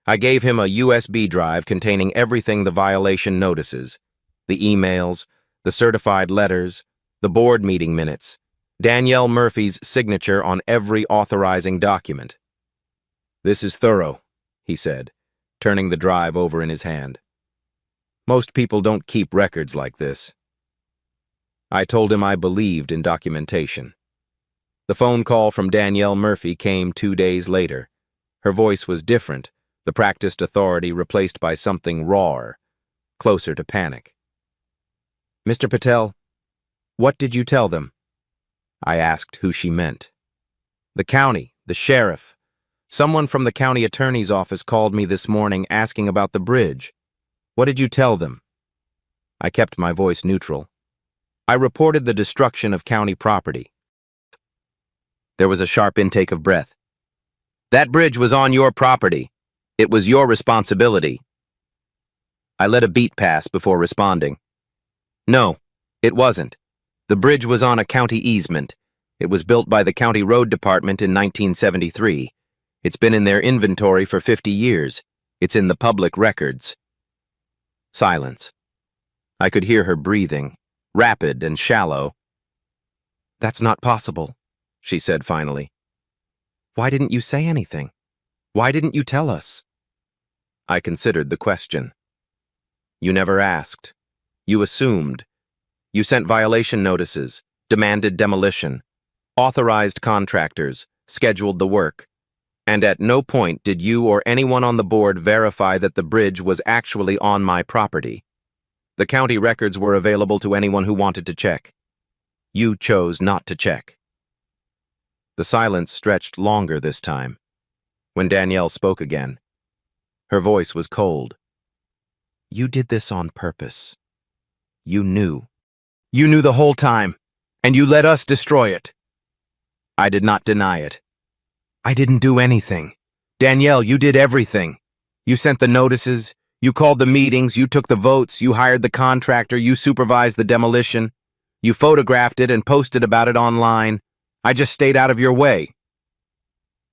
I gave him a USB drive containing everything the violation notices, the emails, the certified letters, the board meeting minutes, Danielle Murphy's signature on every authorizing document. "This is thorough," he said, turning the drive over in his hand. "Most people don't keep records like this." I told him I believed in documentation. The phone call from Danielle Murphy came 2 days later. Her voice was different, the practiced authority replaced by something rawer, closer to panic. "Mr. Patel, what did you tell them?" I asked who she meant. "The county, the sheriff. Someone from the county attorney's office called me this morning asking about the bridge. What did you tell them?" I kept my voice neutral. I reported the destruction of county property. There was a sharp intake of breath. "That bridge was on your property. It was your responsibility." I let a beat pass before responding. "No, it wasn't. The bridge was on a county easement. It was built by the county road department in 1973. It's been in their inventory for 50 years. It's in the public records." Silence. I could hear her breathing, rapid and shallow. "That's not possible," she said finally. "Why didn't you say anything? Why didn't you tell us?" I considered the question. "You never asked. You assumed. You sent violation notices, demanded demolition, authorized contractors, scheduled the work, and at no point did you or anyone on the board verify that the bridge was actually on my property. The county records were available to anyone who wanted to check. You chose not to check." The silence stretched longer this time. When Danielle spoke again, her voice was cold. "You did this on purpose. You knew. You knew the whole time, and you let us destroy it." I did not deny it. "I didn't do anything. Danielle, you did everything. You sent the notices, you called the meetings, you took the votes, you hired the contractor, you supervised the demolition. You photographed it and posted about it online. I just stayed out of your way."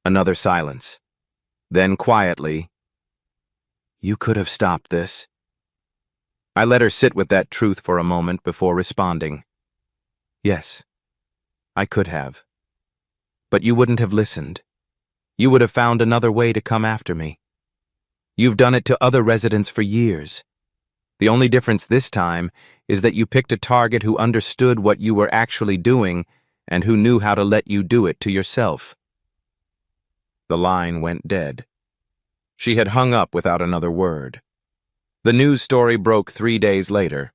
Another silence. Then quietly, "You could have stopped this." I let her sit with that truth for a moment before responding. "Yes, I could have. But you wouldn't have listened. You would have found another way to come after me. You've done it to other residents for years. The only difference this time is that you picked a target who understood what you were actually doing and who knew how to let you do it to yourself." The line went dead. She had hung up without another word. The news story broke 3 days later.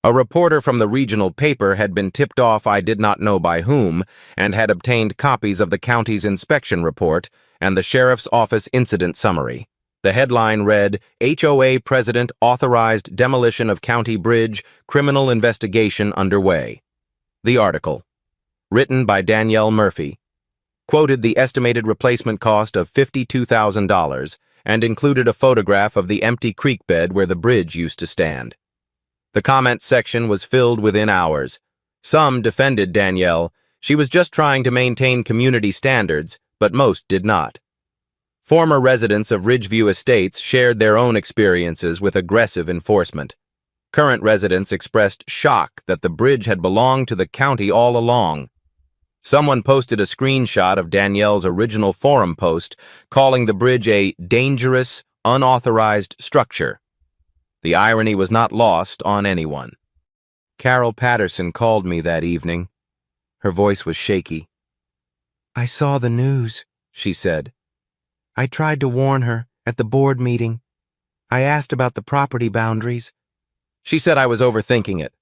A reporter from the regional paper had been tipped off I did not know by whom and had obtained copies of the county's inspection report and the sheriff's office incident summary. The headline read, "HOA President Authorized Demolition of County Bridge, Criminal Investigation Underway." The article, written by Danielle Murphy, quoted the estimated replacement cost of $52,000 and included a photograph of the empty creek bed where the bridge used to stand. The comment section was filled within hours. Some defended Danielle. She was just trying to maintain community standards, but most did not. Former residents of Ridgeview Estates shared their own experiences with aggressive enforcement. Current residents expressed shock that the bridge had belonged to the county all along. Someone posted a screenshot of Danielle's original forum post, calling the bridge a dangerous, unauthorized structure. The irony was not lost on anyone. Carol Patterson called me that evening. Her voice was shaky. "I saw the news," she said. "I tried to warn her at the board meeting. I asked about the property boundaries. She said I was overthinking it."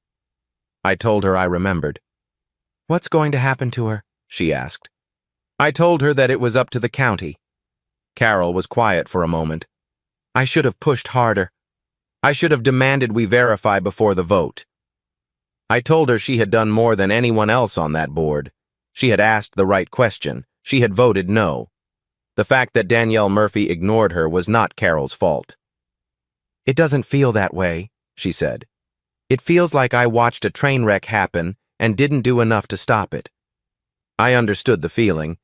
I told her I remembered. "What's going to happen to her?" she asked. I told her that it was up to the county. Carol was quiet for a moment. I should have pushed harder. I should have demanded we verify before the vote. I told her she had done more than anyone else on that board. She had asked the right question. She had voted no. The fact that Danielle Murphy ignored her was not Carol's fault. "It doesn't feel that way," she said. "It feels like I watched a train wreck happen and didn't do enough to stop it." I understood the feeling,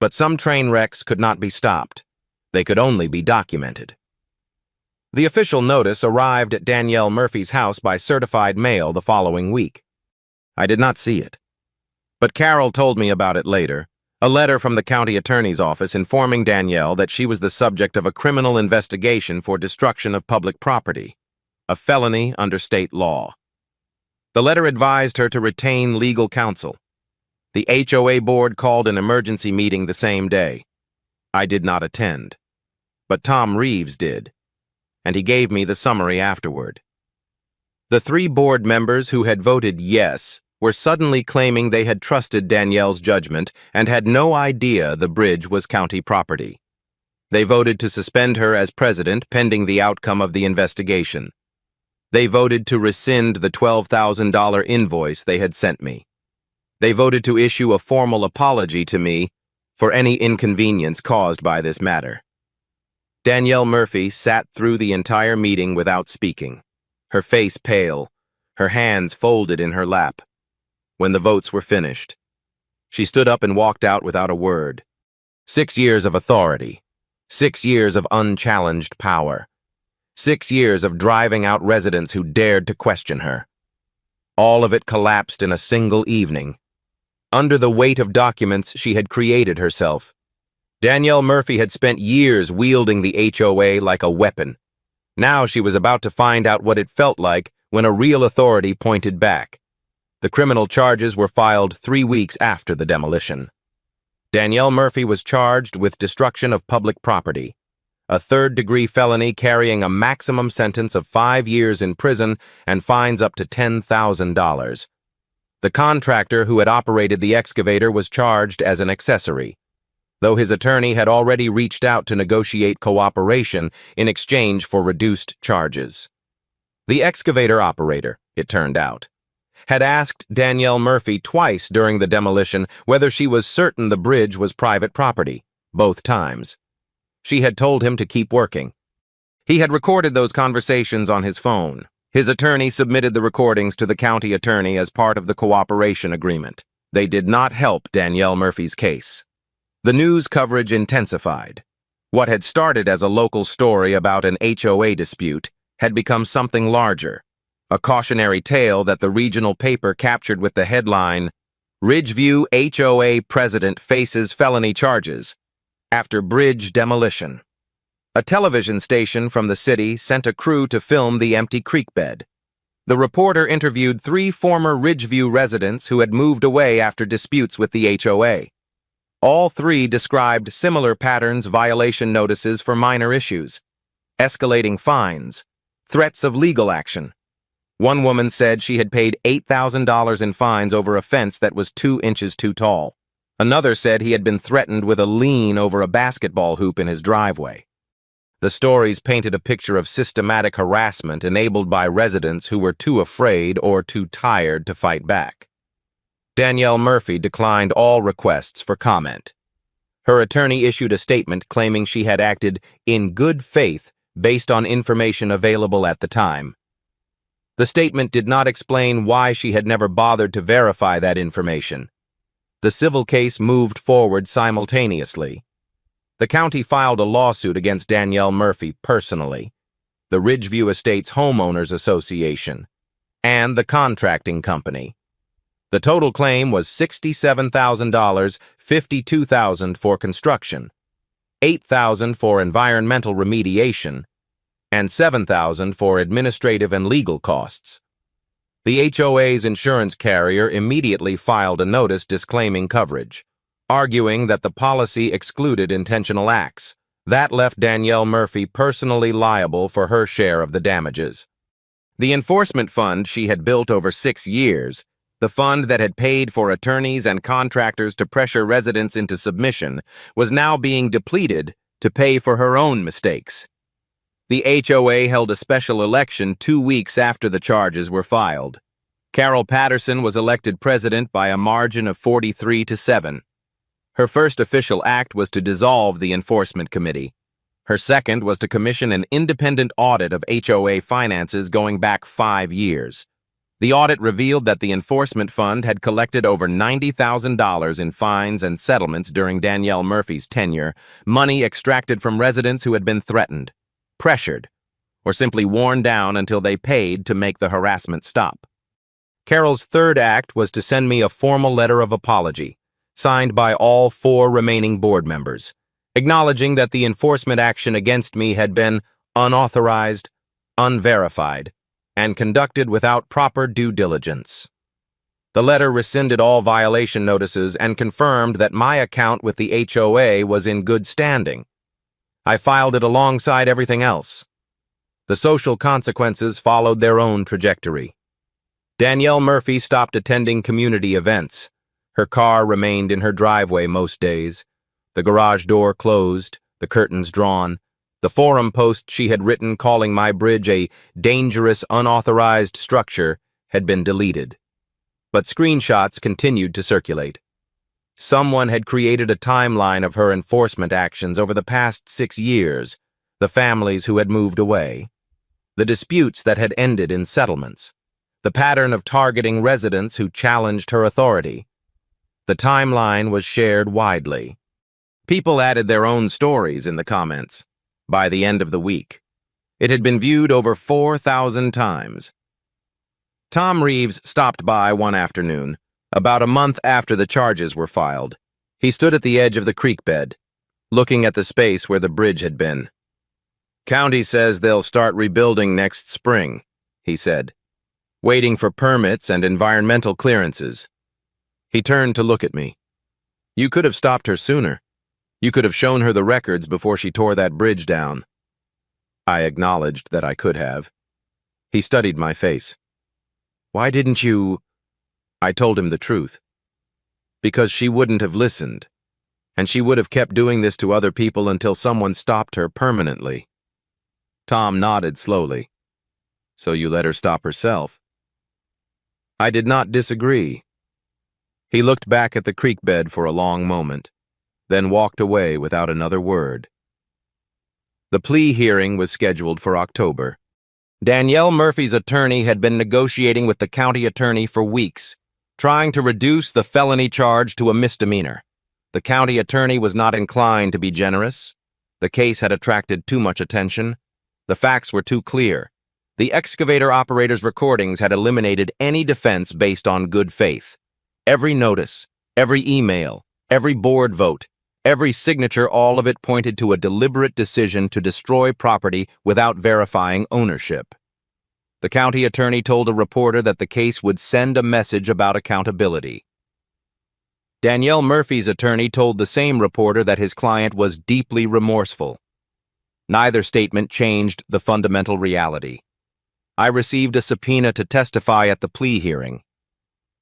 but some train wrecks could not be stopped. They could only be documented. The official notice arrived at Danielle Murphy's house by certified mail the following week. I did not see it, but Carol told me about it later, a letter from the county attorney's office informing Danielle that she was the subject of a criminal investigation for destruction of public property, a felony under state law. The letter advised her to retain legal counsel. The HOA board called an emergency meeting the same day. I did not attend, but Tom Reeves did, and he gave me the summary afterward. The 3 board members who had voted yes were suddenly claiming they had trusted Danielle's judgment and had no idea the bridge was county property. They voted to suspend her as president pending the outcome of the investigation. They voted to rescind the $12,000 invoice they had sent me. They voted to issue a formal apology to me for any inconvenience caused by this matter. Danielle Murphy sat through the entire meeting without speaking, her face pale, her hands folded in her lap. When the votes were finished, she stood up and walked out without a word. 6 years of authority, 6 years of unchallenged power, 6 years of driving out residents who dared to question her. All of it collapsed in a single evening. Under the weight of documents she had created herself, Danielle Murphy had spent years wielding the HOA like a weapon. Now she was about to find out what it felt like when a real authority pointed back. The criminal charges were filed 3 weeks after the demolition. Danielle Murphy was charged with destruction of public property, a third-degree felony carrying a maximum sentence of 5 years in prison and fines up to $10,000. The contractor who had operated the excavator was charged as an accessory, though his attorney had already reached out to negotiate cooperation in exchange for reduced charges. The excavator operator, it turned out, had asked Danielle Murphy twice during the demolition whether she was certain the bridge was private property, both times. She had told him to keep working. He had recorded those conversations on his phone. His attorney submitted the recordings to the county attorney as part of the cooperation agreement. They did not help Danielle Murphy's case. The news coverage intensified. What had started as a local story about an HOA dispute had become something larger, a cautionary tale that the regional paper captured with the headline, "Ridgeview HOA President Faces Felony Charges After Bridge Demolition." A television station from the city sent a crew to film the empty creek bed. The reporter interviewed 3 former Ridgeview residents who had moved away after disputes with the HOA. All 3 described similar patterns, violation notices for minor issues, escalating fines, threats of legal action. One woman said she had paid $8,000 in fines over a fence that was 2 inches too tall. Another said he had been threatened with a lien over a basketball hoop in his driveway. The stories painted a picture of systematic harassment enabled by residents who were too afraid or too tired to fight back. Danielle Murphy declined all requests for comment. Her attorney issued a statement claiming she had acted in good faith based on information available at the time. The statement did not explain why she had never bothered to verify that information. The civil case moved forward simultaneously. The county filed a lawsuit against Danielle Murphy personally, the Ridgeview Estates Homeowners Association, and the contracting company. The total claim was $67,000, $52,000 for construction, $8,000 for environmental remediation, and $7,000 for administrative and legal costs. The HOA's insurance carrier immediately filed a notice disclaiming coverage, arguing that the policy excluded intentional acts. That left Danielle Murphy personally liable for her share of the damages. The enforcement fund she had built over 6 years, the fund that had paid for attorneys and contractors to pressure residents into submission, was now being depleted to pay for her own mistakes. The HOA held a special election 2 weeks after the charges were filed. Carol Patterson was elected president by a margin of 43-7. Her first official act was to dissolve the enforcement committee. Her second was to commission an independent audit of HOA finances going back 5 years. The audit revealed that the enforcement fund had collected over $90,000 in fines and settlements during Danielle Murphy's tenure, money extracted from residents who had been threatened, pressured, or simply worn down until they paid to make the harassment stop. Carol's third act was to send me a formal letter of apology, signed by all 4 remaining board members, acknowledging that the enforcement action against me had been unauthorized, unverified, and conducted without proper due diligence. The letter rescinded all violation notices and confirmed that my account with the HOA was in good standing. I filed it alongside everything else. The social consequences followed their own trajectory. Danielle Murphy stopped attending community events. Her car remained in her driveway most days. The garage door closed, the curtains drawn. The forum post she had written calling my bridge a dangerous, unauthorized structure had been deleted. But screenshots continued to circulate. Someone had created a timeline of her enforcement actions over the past 6 years, the families who had moved away, the disputes that had ended in settlements, the pattern of targeting residents who challenged her authority. The timeline was shared widely. People added their own stories in the comments. By the end of the week, it had been viewed over 4,000 times. Tom Reeves stopped by one afternoon, about a month after the charges were filed. He stood at the edge of the creek bed, looking at the space where the bridge had been. "County says they'll start rebuilding next spring," he said, "waiting for permits and environmental clearances." He turned to look at me. "You could have stopped her sooner. You could have shown her the records before she tore that bridge down." I acknowledged that I could have. He studied my face. "Why didn't you—" I told him the truth. Because she wouldn't have listened, and she would have kept doing this to other people until someone stopped her permanently. Tom nodded slowly. "So you let her stop herself?" I did not disagree. He looked back at the creek bed for a long moment, then walked away without another word. The plea hearing was scheduled for October. Danielle Murphy's attorney had been negotiating with the county attorney for weeks, trying to reduce the felony charge to a misdemeanor. The county attorney was not inclined to be generous. The case had attracted too much attention. The facts were too clear. The excavator operator's recordings had eliminated any defense based on good faith. Every notice, every email, every board vote, every signature, all of it pointed to a deliberate decision to destroy property without verifying ownership. The county attorney told a reporter that the case would send a message about accountability. Danielle Murphy's attorney told the same reporter that his client was deeply remorseful. Neither statement changed the fundamental reality. I received a subpoena to testify at the plea hearing.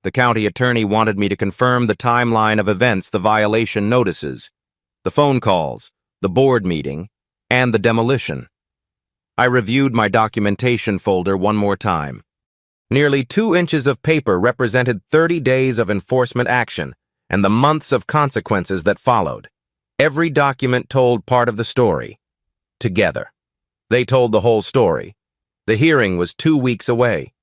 The county attorney wanted me to confirm the timeline of events, the violation notices, the phone calls, the board meeting, and the demolition. I reviewed my documentation folder one more time. Nearly 2 inches of paper represented 30 days of enforcement action and the months of consequences that followed. Every document told part of the story. Together. They told the whole story. The hearing was 2 weeks away.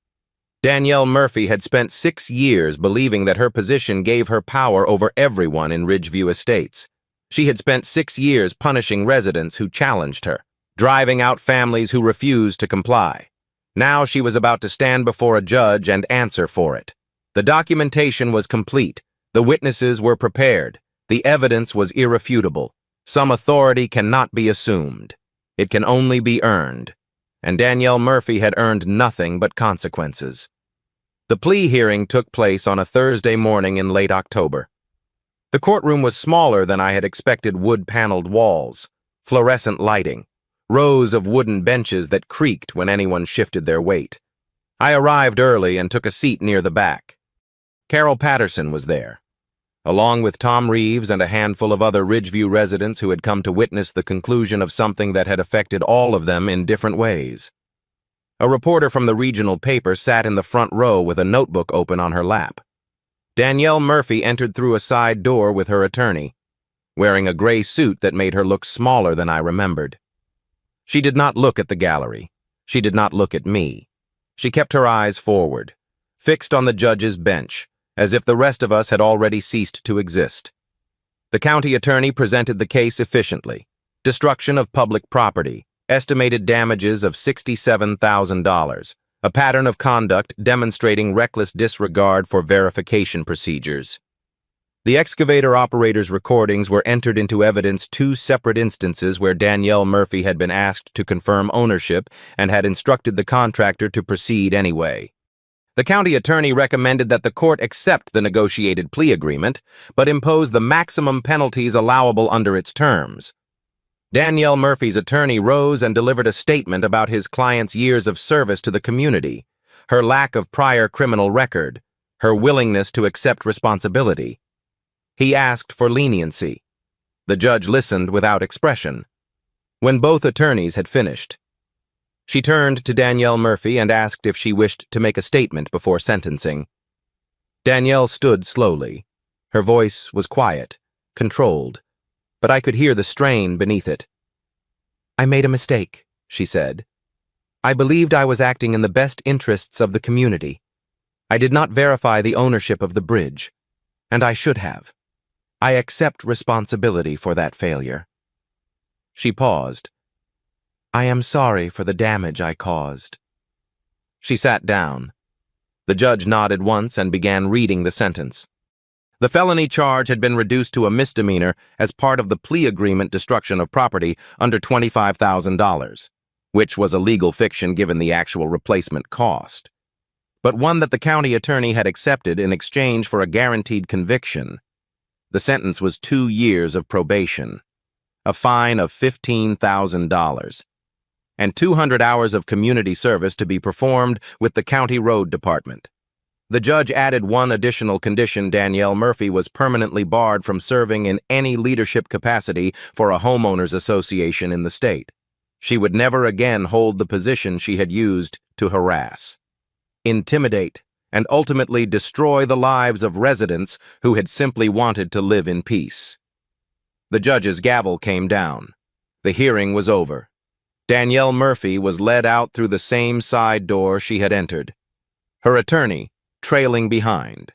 Danielle Murphy had spent 6 years believing that her position gave her power over everyone in Ridgeview Estates. She had spent 6 years punishing residents who challenged her, driving out families who refused to comply. Now she was about to stand before a judge and answer for it. The documentation was complete. The witnesses were prepared. The evidence was irrefutable. Some authority cannot be assumed. It can only be earned. And Danielle Murphy had earned nothing but consequences. The plea hearing took place on a Thursday morning in late October. The courtroom was smaller than I had expected: wood-paneled walls, fluorescent lighting, rows of wooden benches that creaked when anyone shifted their weight. I arrived early and took a seat near the back. Carol Patterson was there, along with Tom Reeves and a handful of other Ridgeview residents who had come to witness the conclusion of something that had affected all of them in different ways. A reporter from the regional paper sat in the front row with a notebook open on her lap. Danielle Murphy entered through a side door with her attorney, wearing a gray suit that made her look smaller than I remembered. She did not look at the gallery. She did not look at me. She kept her eyes forward, fixed on the judge's bench, as if the rest of us had already ceased to exist. The county attorney presented the case efficiently. Destruction of public property, estimated damages of $67,000, a pattern of conduct demonstrating reckless disregard for verification procedures. The excavator operator's recordings were entered into evidence: two separate instances where Danielle Murphy had been asked to confirm ownership and had instructed the contractor to proceed anyway. The county attorney recommended that the court accept the negotiated plea agreement, but impose the maximum penalties allowable under its terms. Danielle Murphy's attorney rose and delivered a statement about his client's years of service to the community, her lack of prior criminal record, her willingness to accept responsibility. He asked for leniency. The judge listened without expression. When both attorneys had finished, she turned to Danielle Murphy and asked if she wished to make a statement before sentencing. Danielle stood slowly. Her voice was quiet, controlled, but I could hear the strain beneath it. "I made a mistake," she said. "I believed I was acting in the best interests of the community. I did not verify the ownership of the bridge, and I should have. I accept responsibility for that failure." She paused. "I am sorry for the damage I caused." She sat down. The judge nodded once and began reading the sentence. The felony charge had been reduced to a misdemeanor as part of the plea agreement: destruction of property under $25,000, which was a legal fiction given the actual replacement cost, but one that the county attorney had accepted in exchange for a guaranteed conviction. The sentence was 2 years of probation, a fine of $15,000, and 200 hours of community service to be performed with the county road department. The judge added one additional condition: Danielle Murphy was permanently barred from serving in any leadership capacity for a homeowners association in the state. She would never again hold the position she had used to harass, intimidate, and ultimately destroy the lives of residents who had simply wanted to live in peace. The judge's gavel came down. The hearing was over. Danielle Murphy was led out through the same side door she had entered, her attorney trailing behind.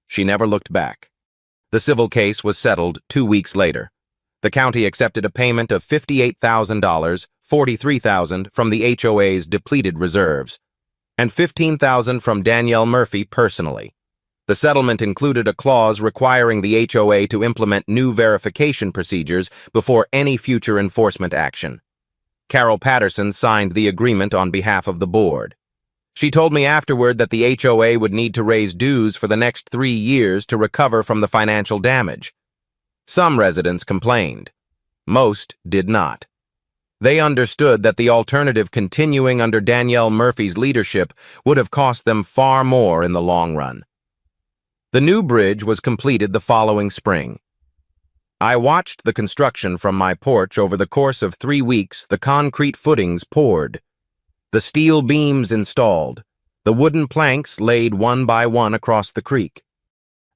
She never looked back. The civil case was settled 2 weeks later. The county accepted a payment of $58,000, $43,000 from the HOA's depleted reserves, and $15,000 from Danielle Murphy personally. The settlement included a clause requiring the HOA to implement new verification procedures before any future enforcement action. Carol Patterson signed the agreement on behalf of the board. She told me afterward that the HOA would need to raise dues for the next 3 years to recover from the financial damage. Some residents complained. Most did not. They understood that the alternative, continuing under Danielle Murphy's leadership, would have cost them far more in the long run. The new bridge was completed the following spring. I watched the construction from my porch. Over the course of 3 weeks, the concrete footings poured, the steel beams installed, the wooden planks laid one by one across the creek.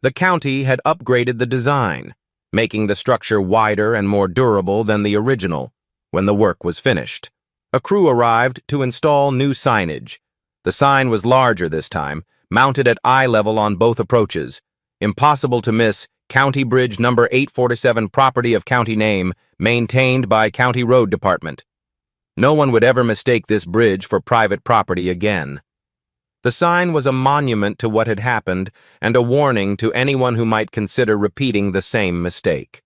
The county had upgraded the design, making the structure wider and more durable than the original. When the work was finished, a crew arrived to install new signage. The sign was larger this time, mounted at eye level on both approaches. Impossible to miss: County Bridge number 847, property of county name, maintained by County Road Department. No one would ever mistake this bridge for private property again. The sign was a monument to what had happened and a warning to anyone who might consider repeating the same mistake.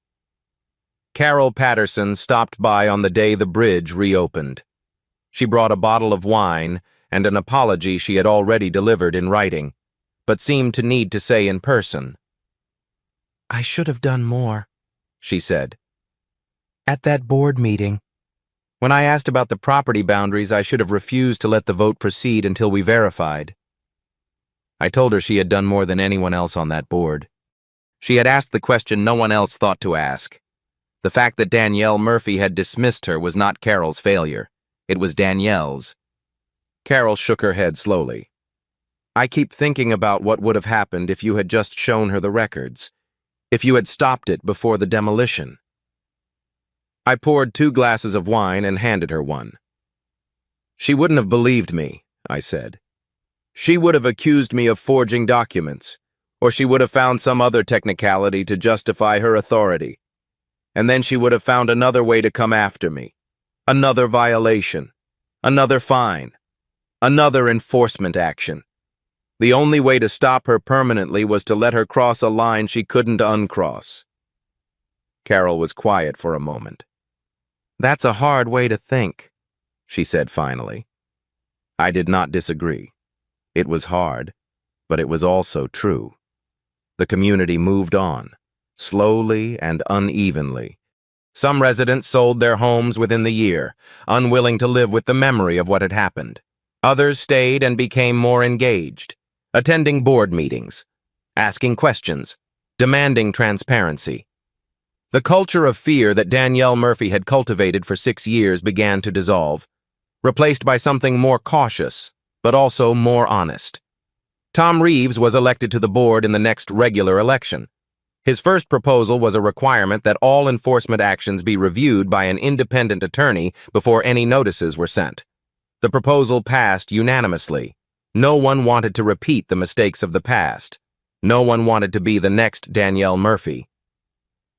Carol Patterson stopped by on the day the bridge reopened. She brought a bottle of wine and an apology she had already delivered in writing. but seemed to need to say in person. "I should have done more," she said. "At that board meeting. When I asked about the property boundaries, I should have refused to let the vote proceed until we verified." I told her she had done more than anyone else on that board. She had asked the question no one else thought to ask. The fact that Danielle Murphy had dismissed her was not Carol's failure. It was Danielle's. Carol shook her head slowly. "I keep thinking about what would have happened if you had just shown her the records, if you had stopped it before the demolition." I poured 2 glasses of wine and handed her one. "She wouldn't have believed me," I said. "She would have accused me of forging documents, or she would have found some other technicality to justify her authority. And then she would have found another way to come after me. Another violation. Another fine. Another enforcement action. The only way to stop her permanently was to let her cross a line she couldn't uncross." Carol was quiet for a moment. "That's a hard way to think," she said finally. I did not disagree. It was hard, but it was also true. The community moved on, slowly and unevenly. Some residents sold their homes within the year, unwilling to live with the memory of what had happened. Others stayed and became more engaged, attending board meetings, asking questions, demanding transparency. The culture of fear that Danielle Murphy had cultivated for 6 years began to dissolve, replaced by something more cautious, but also more honest. Tom Reeves was elected to the board in the next regular election. His first proposal was a requirement that all enforcement actions be reviewed by an independent attorney before any notices were sent. The proposal passed unanimously. No one wanted to repeat the mistakes of the past. No one wanted to be the next Danielle Murphy.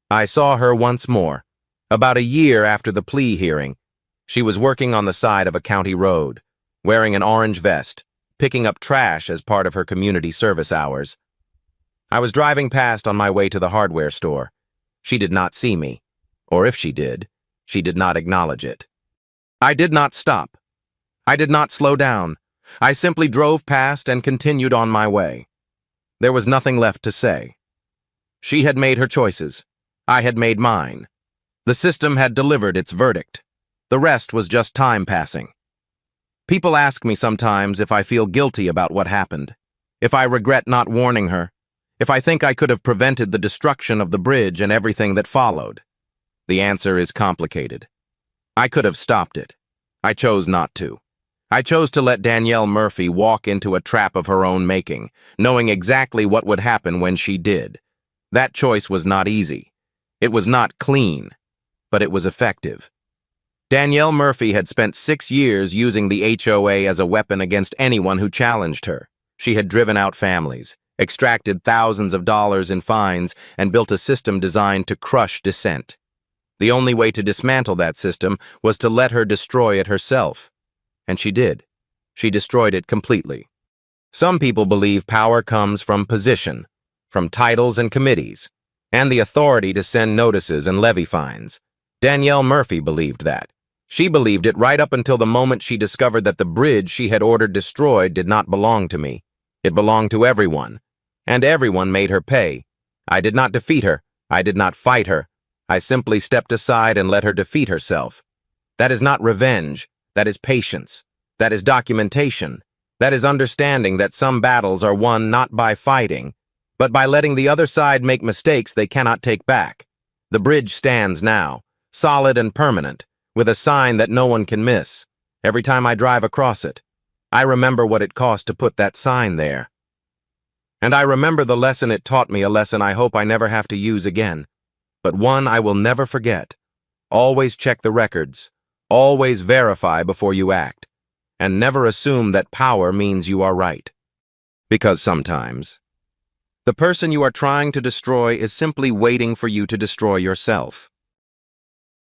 I saw her once more, about a year after the plea hearing. She was working on the side of a county road, wearing an orange vest, picking up trash as part of her community service hours. I was driving past on my way to the hardware store. She did not see me, or if she did not acknowledge it. I did not stop. I did not slow down. I simply drove past and continued on my way. There was nothing left to say. She had made her choices. I had made mine. The system had delivered its verdict. The rest was just time passing. People ask me sometimes if I feel guilty about what happened, if I regret not warning her, if I think I could have prevented the destruction of the bridge and everything that followed. The answer is complicated. I could have stopped it. I chose not to. I chose to let Danielle Murphy walk into a trap of her own making, knowing exactly what would happen when she did. That choice was not easy. It was not clean, but it was effective. Danielle Murphy had spent 6 years using the HOA as a weapon against anyone who challenged her. She had driven out families, extracted thousands of dollars in fines, and built a system designed to crush dissent. The only way to dismantle that system was to let her destroy it herself. And she did. She destroyed it completely. Some people believe power comes from position, from titles and committees, and the authority to send notices and levy fines. Danielle Murphy believed that. She believed it right up until the moment she discovered that the bridge she had ordered destroyed did not belong to me. It belonged to everyone, and everyone made her pay. I did not defeat her. I did not fight her. I simply stepped aside and let her defeat herself. That is not revenge. That is patience. That is documentation. That is understanding that some battles are won not by fighting, but by letting the other side make mistakes they cannot take back. The bridge stands now, solid and permanent, with a sign that no one can miss. Every time I drive across it, I remember what it cost to put that sign there. And I remember the lesson it taught me, a lesson I hope I never have to use again, but one I will never forget. Always check the records. Always verify before you act. And never assume that power means you are right. Because sometimes, the person you are trying to destroy is simply waiting for you to destroy yourself.